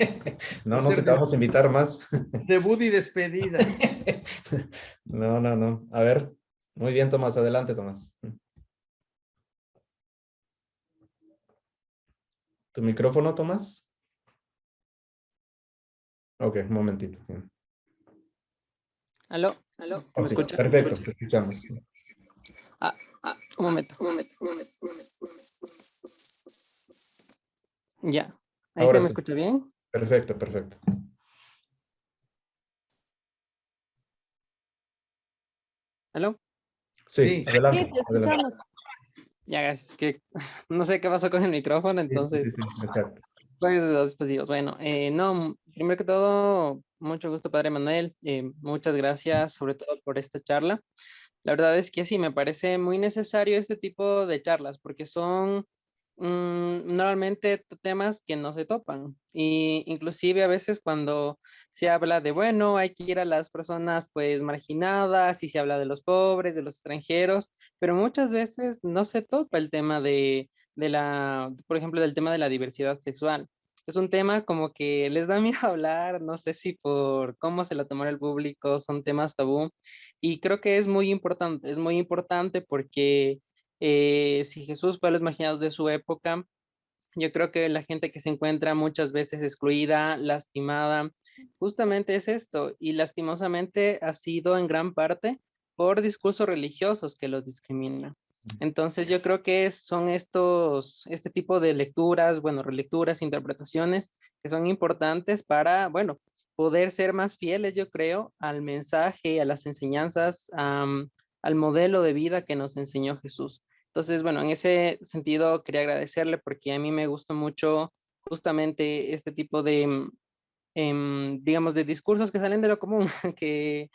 No, no sé, te vamos a invitar más. Debut y despedida. No, no, no. A ver, muy bien, Tomás. Adelante, Tomás. ¿Tu micrófono, Tomás? Ok, un momentito. ¿Aló? ¿Aló? ¿Se me Sí, escucha? perfecto, te escuchamos. Un momento. Ya. ¿Ahí Ahora se me sí. escucha bien? Perfecto, perfecto. ¿Aló? Sí, Sí. adelante. Sí, te Adelante. escuchamos. Ya, gracias. Es que no sé qué pasó con el micrófono, Sí, sí, entonces, sí, exacto. pues los dispositivos. Bueno, no, primero que todo, mucho gusto, Padre Manuel. Muchas gracias, sobre todo por esta charla. La verdad es que sí, me parece muy necesario este tipo de charlas, porque son normalmente temas que no se topan. Y inclusive a veces cuando se habla de, bueno, hay que ir a las personas pues marginadas y se habla de los pobres, de los extranjeros, pero muchas veces no se topa el tema por ejemplo, del tema de la diversidad sexual. Es un tema como que les da miedo hablar, no sé si por cómo se la tomará el público, son temas tabú. Y creo que es muy importante porque si Jesús fue a los marginados de su época, yo creo que la gente que se encuentra muchas veces excluida, lastimada, justamente es esto. Y lastimosamente ha sido en gran parte por discursos religiosos que los discriminan. Entonces yo creo que son este tipo de lecturas, bueno, relecturas, interpretaciones que son importantes para, bueno, poder ser más fieles, yo creo, al mensaje, a las enseñanzas, al modelo de vida que nos enseñó Jesús. Entonces, bueno, en ese sentido quería agradecerle porque a mí me gusta mucho justamente este tipo de, digamos, de discursos que salen de lo común, que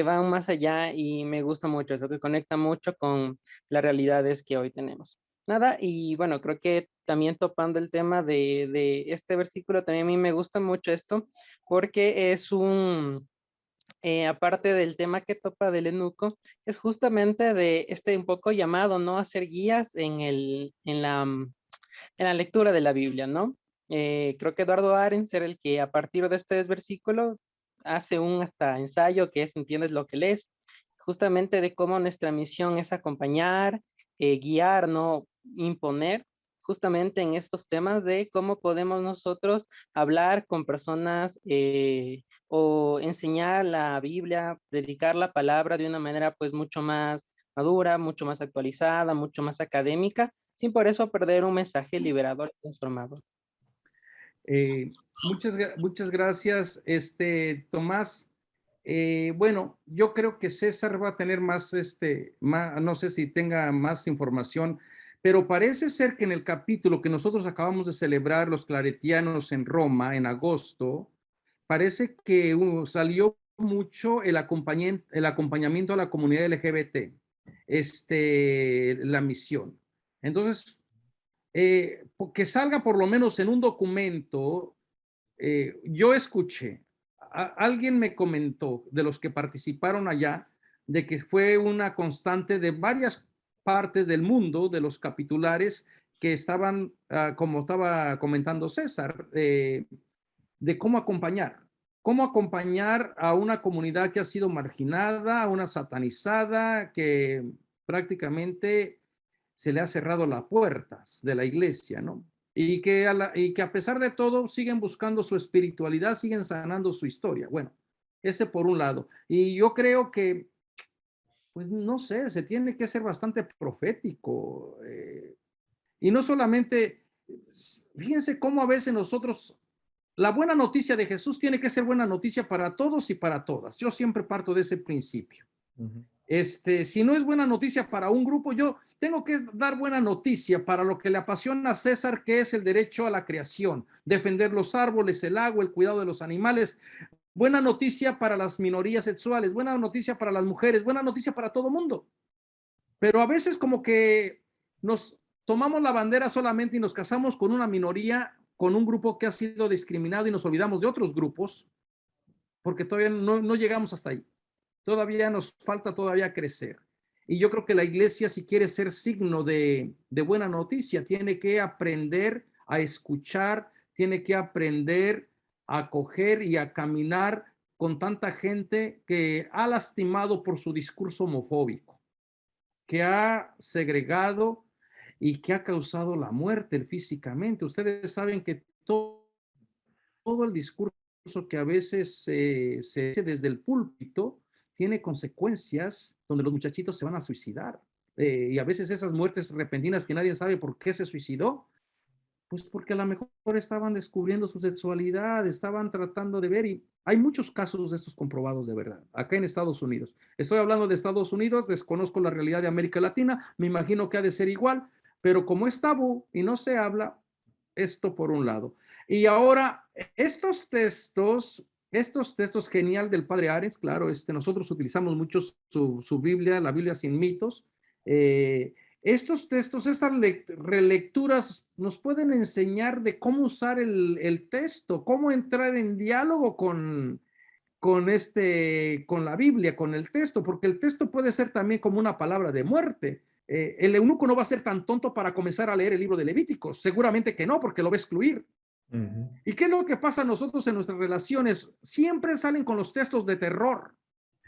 van más allá y me gusta mucho eso, que conecta mucho con las realidades que hoy tenemos. Nada, y bueno, creo que también topando el tema de este versículo, también a mí me gusta mucho esto porque es aparte del tema que topa del eunuco, es justamente de un poco llamado, ¿no? A ser guías en la lectura de la Biblia, ¿no? Creo que Eduardo Arens era el que a partir de este versículo hace un hasta ensayo que es ¿entiendes lo que lees? Justamente de cómo nuestra misión es acompañar, guiar, no imponer, justamente en estos temas de cómo podemos nosotros hablar con personas o enseñar la Biblia, predicar la palabra de una manera pues mucho más madura, mucho más actualizada, mucho más académica, sin por eso perder un mensaje liberador y transformador. Muchas gracias, Tomás. Bueno, yo creo que César va a tener no sé si tenga más información, pero parece ser que en el capítulo que nosotros acabamos de celebrar, los claretianos en Roma, en agosto, parece que salió mucho el acompañamiento a la comunidad LGBT, la misión. Entonces, que salga por lo menos en un documento. Yo escuché, alguien me comentó de los que participaron allá, de que fue una constante de varias partes del mundo, de los capitulares que estaban, como estaba comentando César, de cómo acompañar a una comunidad que ha sido marginada, a una satanizada, que prácticamente se le ha cerrado las puertas de la iglesia, ¿no? Y que a pesar de todo siguen buscando su espiritualidad, siguen sanando su historia. Bueno, ese por un lado. Y yo creo que, pues no sé, se tiene que ser bastante profético. Y no solamente, fíjense cómo a veces nosotros, la buena noticia de Jesús tiene que ser buena noticia para todos y para todas. Yo siempre parto de ese principio. Si no es buena noticia para un grupo, yo tengo que dar buena noticia para lo que le apasiona a César, que es el derecho a la creación, defender los árboles, el agua, el cuidado de los animales. Buena noticia para las minorías sexuales, buena noticia para las mujeres, buena noticia para todo mundo. Pero a veces como que nos tomamos la bandera solamente y nos casamos con una minoría, con un grupo que ha sido discriminado y nos olvidamos de otros grupos, porque todavía no llegamos hasta ahí. Todavía nos falta todavía crecer. Y yo creo que la iglesia, si quiere ser signo de buena noticia, tiene que aprender a escuchar, tiene que aprender a acoger y a caminar con tanta gente que ha lastimado por su discurso homofóbico, que ha segregado y que ha causado la muerte físicamente. Ustedes saben que todo el discurso que a veces se dice desde el púlpito tiene consecuencias donde los muchachitos se van a suicidar. Y a veces esas muertes repentinas que nadie sabe por qué se suicidó, pues porque a lo mejor estaban descubriendo su sexualidad, estaban tratando de ver, y hay muchos casos de estos comprobados de verdad, acá en Estados Unidos. Estoy hablando de Estados Unidos, desconozco la realidad de América Latina, me imagino que ha de ser igual, pero como es tabú y no se habla, esto por un lado. Y ahora, estos textos genial del padre Ares, claro, nosotros utilizamos mucho su Biblia, la Biblia sin mitos. Estos textos, estas relecturas nos pueden enseñar de cómo usar el texto, cómo entrar en diálogo con la Biblia, con el texto, porque el texto puede ser también como una palabra de muerte. El eunuco no va a ser tan tonto para comenzar a leer el libro de Levíticos, seguramente que no, porque lo va a excluir. ¿Y qué es lo que pasa a nosotros en nuestras relaciones? Siempre salen con los textos de terror.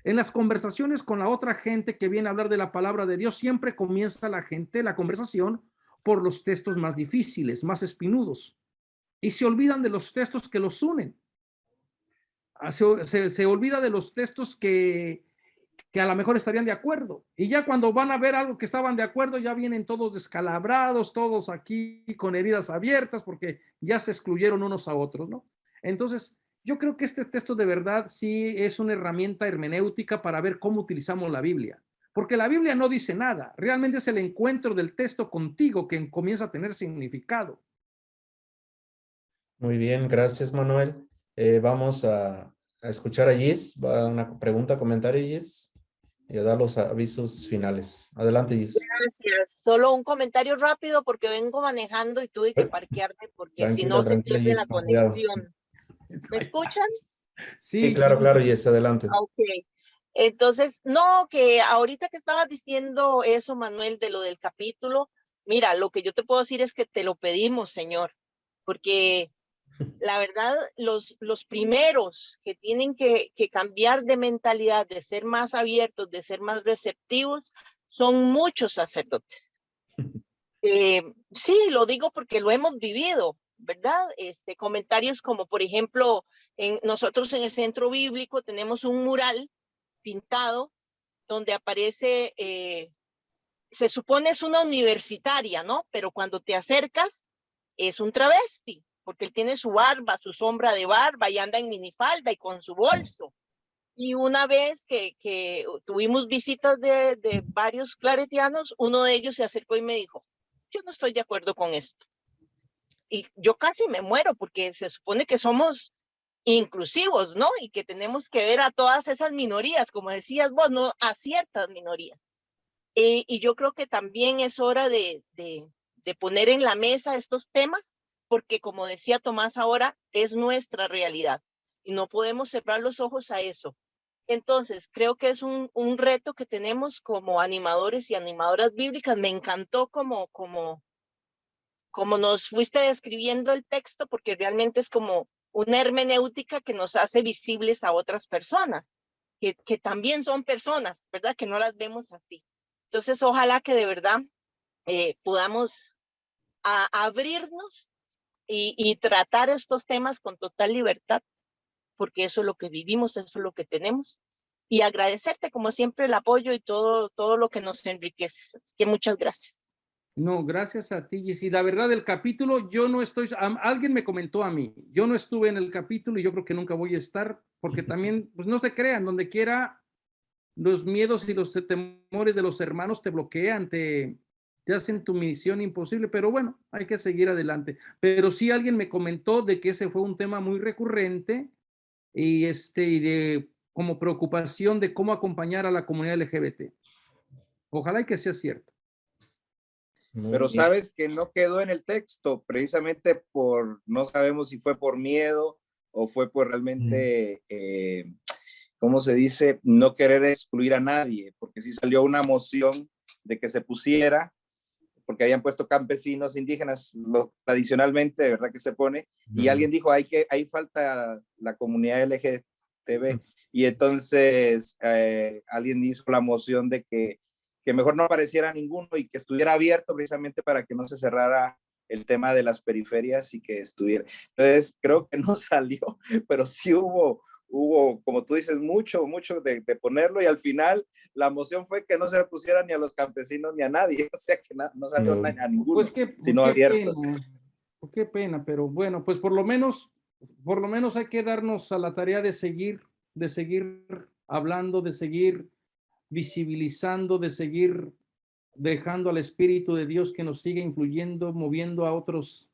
En las conversaciones con la otra gente que viene a hablar de la palabra de Dios, siempre comienza la conversación por los textos más difíciles, más espinudos, y se olvidan de los textos que los unen. Se olvida de los textos que a lo mejor estarían de acuerdo. Y ya cuando van a ver algo que estaban de acuerdo, ya vienen todos descalabrados, todos aquí con heridas abiertas, porque ya se excluyeron unos a otros, ¿no? Entonces, yo creo que este texto de verdad sí es una herramienta hermenéutica para ver cómo utilizamos la Biblia. Porque la Biblia no dice nada, realmente es el encuentro del texto contigo que comienza a tener significado. Muy bien, gracias Manuel. Vamos a escuchar a Gis. Va una pregunta, comentario, Gis, y a dar los avisos finales. Adelante, Gis. Gracias. Solo un comentario rápido porque vengo manejando y tuve que parquearme porque si no se pierde Gis, la con cuidado. conexión. ¿Me escuchan? Sí, claro, Gis, adelante. Ok. Entonces, no, que ahorita que estabas diciendo eso, Manuel, de lo del capítulo, mira, lo que yo te puedo decir es que te lo pedimos, Señor, porque la verdad, los primeros que tienen que cambiar de mentalidad, de ser más abiertos, de ser más receptivos, son muchos sacerdotes. Sí, lo digo porque lo hemos vivido, ¿verdad? Comentarios como, por ejemplo, nosotros en el centro bíblico tenemos un mural pintado donde aparece, se supone es una universitaria, ¿no? Pero cuando te acercas es un travesti, porque él tiene su barba, su sombra de barba y anda en minifalda y con su bolso. Y una vez que tuvimos visitas de varios claretianos, uno de ellos se acercó y me dijo, yo no estoy de acuerdo con esto. Y yo casi me muero porque se supone que somos inclusivos, ¿no? Y que tenemos que ver a todas esas minorías, como decías vos, no a ciertas minorías. Y yo creo que también es hora de poner en la mesa estos temas, porque como decía Tomás ahora, es nuestra realidad y no podemos cerrar los ojos a eso. Entonces, creo que es un reto que tenemos como animadores y animadoras bíblicas. Me encantó como nos fuiste describiendo el texto, porque realmente es como una hermenéutica que nos hace visibles a otras personas, que también son personas, ¿verdad? Que no las vemos así. Entonces, ojalá que de verdad podamos abrirnos y tratar estos temas con total libertad, porque eso es lo que vivimos, eso es lo que tenemos. Y agradecerte, como siempre, el apoyo y todo lo que nos enriquece. Así que muchas gracias. No, gracias a ti, Gis. Y la verdad, el capítulo, yo no estoy, alguien me comentó a mí, yo no estuve en el capítulo y yo creo que nunca voy a estar, porque también, pues no se crean, donde quiera los miedos y los temores de los hermanos te bloquean, te hacen tu misión imposible, pero bueno, hay que seguir adelante. Pero sí alguien me comentó de que ese fue un tema muy recurrente y de como preocupación de cómo acompañar a la comunidad LGBT. Ojalá y que sea cierto. Muy Pero bien. sabes que no quedó en el texto, precisamente no sabemos si fue por miedo o fue por realmente, ¿cómo se dice? No querer excluir a nadie, porque sí salió una moción de que se pusiera, porque habían puesto campesinos indígenas, tradicionalmente, de verdad que se pone, y alguien dijo, ahí falta la comunidad LGTB, y entonces alguien hizo la moción de que mejor no apareciera ninguno y que estuviera abierto precisamente para que no se cerrara el tema de las periferias y que estuviera. Entonces, creo que no salió, pero sí hubo, como tú dices, mucho de ponerlo, y al final la moción fue que no se pusiera ni a los campesinos ni a nadie, o sea que no salió a ninguno, Pues sino abierto. qué pena, pero bueno, pues por lo menos hay que darnos a la tarea de seguir hablando, de seguir visibilizando, de seguir dejando al Espíritu de Dios que nos siga influyendo, moviendo a otros.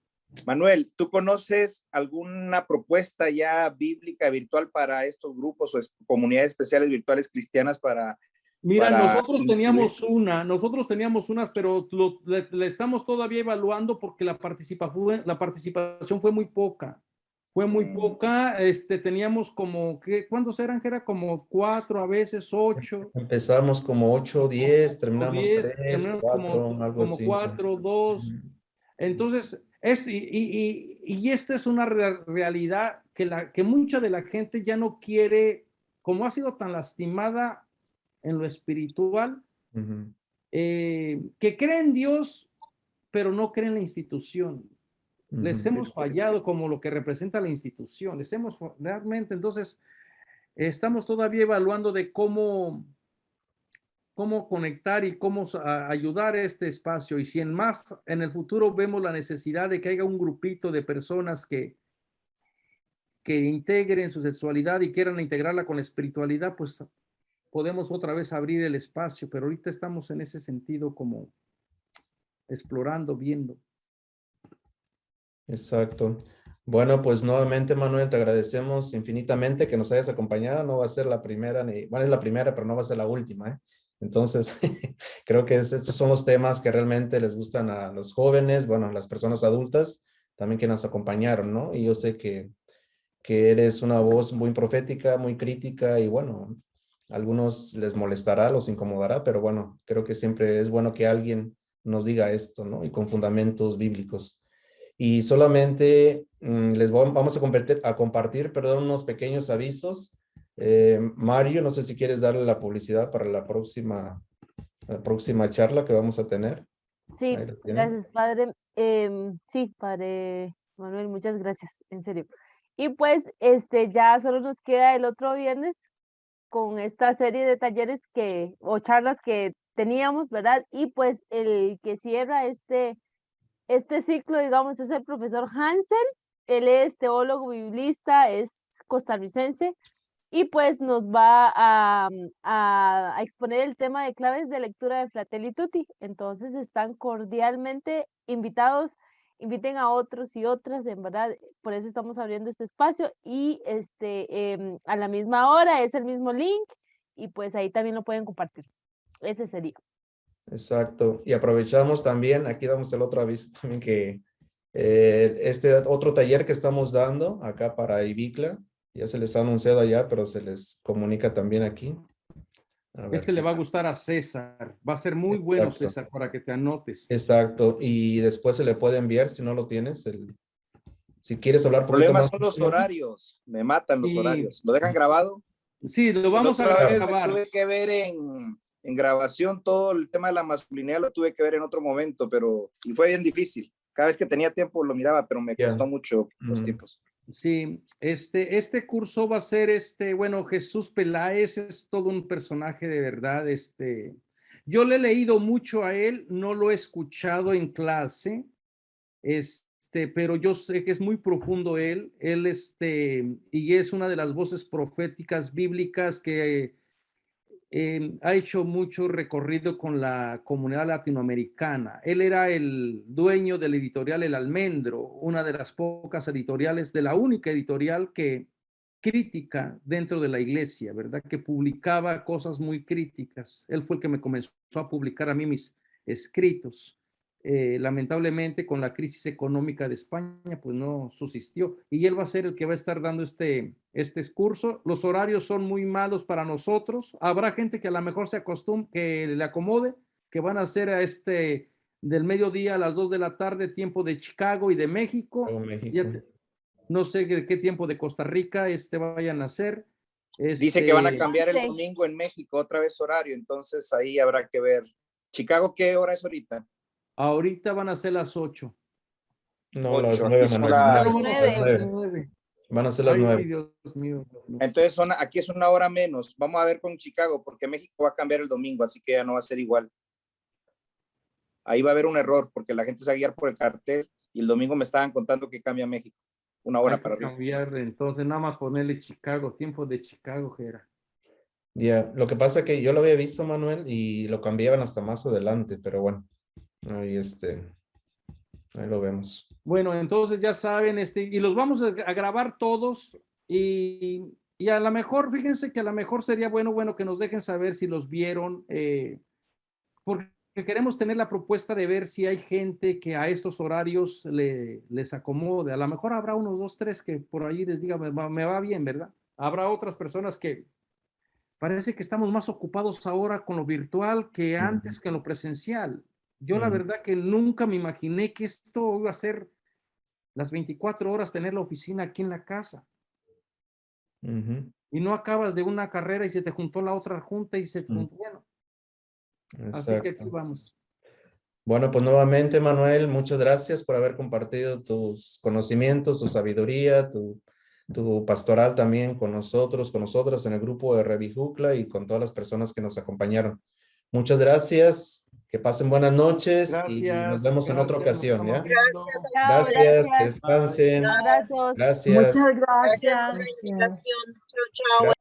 Manuel, ¿tú conoces alguna propuesta ya bíblica virtual para estos grupos o comunidades especiales virtuales cristianas para... Mira, nosotros incluir? teníamos unas, pero le estamos todavía evaluando porque la participación fue muy poca. Fue muy poca, teníamos como, ¿cuántos eran? Que era como 4, a veces 8. Empezamos como 8, 10, terminamos 10, 3, terminamos 4, algo como así. 4, 2. Entonces, esta es una realidad que mucha de la gente ya no quiere, como ha sido tan lastimada en lo espiritual, que cree en Dios, pero no cree en la institución. Les hemos fallado como lo que representa la institución. Les hemos realmente, entonces, estamos todavía evaluando de cómo conectar y cómo ayudar a este espacio. Y si en el futuro vemos la necesidad de que haya un grupito de personas que integren su sexualidad y quieran integrarla con la espiritualidad, pues podemos otra vez abrir el espacio, pero ahorita estamos en ese sentido como explorando, viendo. Exacto. Bueno, pues nuevamente, Manuel, te agradecemos infinitamente que nos hayas acompañado. No va a ser la primera, bueno, es la primera, pero no va a ser la última, ¿eh? Entonces, creo que estos son los temas que realmente les gustan a los jóvenes, bueno, a las personas adultas, también que nos acompañaron, ¿no? Y yo sé que eres una voz muy profética, muy crítica, y bueno, a algunos les molestará, los incomodará, pero bueno, creo que siempre es bueno que alguien nos diga esto, ¿no? Y con fundamentos bíblicos. Y solamente vamos a compartir, perdón, unos pequeños avisos. Mario, no sé si quieres darle la publicidad para la próxima charla que vamos a tener. Sí, Ahí lo tienen. gracias, padre. Sí, padre Manuel, muchas gracias, en serio. Y pues, ya solo nos queda el otro viernes con esta serie de talleres o charlas que teníamos, ¿verdad? Y pues el que cierra este ciclo, digamos, es el profesor Hansel. Él es teólogo biblista, es costarricense, y pues nos va a exponer el tema de claves de lectura de Fratelli Tutti. Entonces están cordialmente invitados, inviten a otros y otras, en verdad, por eso estamos abriendo este espacio, y a la misma hora es el mismo link, y pues ahí también lo pueden compartir. Ese sería. Exacto. Y aprovechamos también, aquí damos el otro aviso también, que este otro taller que estamos dando acá para Ibicla, ya se les ha anunciado allá, pero se les comunica también aquí. A ver. Le va a gustar a César. Va a ser muy bueno, Exacto. César, para que te anotes. Exacto. Y después se le puede enviar, si no lo tienes, si quieres hablar El un poquito problema más. son los horarios, me matan los Sí. horarios. ¿Lo dejan grabado? Sí, lo vamos a La otra vez grabar. tuve que ver en grabación todo el tema de la masculinidad, lo tuve que ver en otro momento, y fue bien difícil. Cada vez que tenía tiempo lo miraba, pero me costó mucho los tiempos. Sí, este curso va a ser bueno, Jesús Peláez es todo un personaje de verdad. Yo le he leído mucho a él, no lo he escuchado en clase, pero yo sé que es muy profundo él, y es una de las voces proféticas bíblicas que ha hecho mucho recorrido con la comunidad latinoamericana. Él era el dueño de la editorial El Almendro, una de las pocas editoriales, de la única editorial que crítica dentro de la iglesia, ¿verdad? Que publicaba cosas muy críticas. Él fue el que me comenzó a publicar a mí mis escritos. Lamentablemente con la crisis económica de España pues no subsistió, y él va a ser el que va a estar dando este curso. Los horarios son muy malos para nosotros. Habrá gente que a lo mejor se acostumbre, que le acomode, que van a ser a del mediodía a las 2 de la tarde, tiempo de Chicago y de México. No sé qué tiempo de Costa Rica vayan a hacer. Dice que van a cambiar el domingo en México, otra vez horario, entonces ahí habrá que ver. ¿Chicago qué hora es ahorita? Ahorita van a ser las 8. No, 8. las 9, Manuel. 9. Van a ser las 9. Dios mío. Entonces aquí es una hora menos. Vamos a ver con Chicago, porque México va a cambiar el domingo, así que ya no va a ser igual. Ahí va a haber un error, porque la gente se va a guiar por el cartel, y el domingo me estaban contando que cambia México. Una hora para arriba. Cambiar, entonces nada más ponerle Chicago, tiempo de Chicago, Gera. Ya, lo que pasa es que yo lo había visto, Manuel, y lo cambiaban hasta más adelante, pero bueno, ahí ahí lo vemos. Bueno, entonces ya saben, y los vamos a grabar todos, y a lo mejor, fíjense que a lo mejor sería bueno que nos dejen saber si los vieron, porque queremos tener la propuesta de ver si hay gente que a estos horarios les acomode. A lo mejor habrá unos 2, 3 que por ahí les diga, me va bien, ¿verdad? Habrá otras personas que parece que estamos más ocupados ahora con lo virtual que antes que en lo presencial. Yo la verdad que nunca me imaginé que esto iba a ser las 24 horas tener la oficina aquí en la casa. Y no acabas de una carrera y se te juntó la otra junta y se juntó, bueno. Así que aquí vamos. Bueno, pues nuevamente, Manuel, muchas gracias por haber compartido tus conocimientos, tu sabiduría, tu pastoral también con nosotros, con nosotras en el grupo de Revijukla y con todas las personas que nos acompañaron. Muchas gracias, que pasen buenas noches. Gracias, y nos vemos en otra ocasión, ¿ya? Gracias. Que descansen. Abrazos. Gracias. Muchas gracias. Gracias por la invitación. Chao, chao.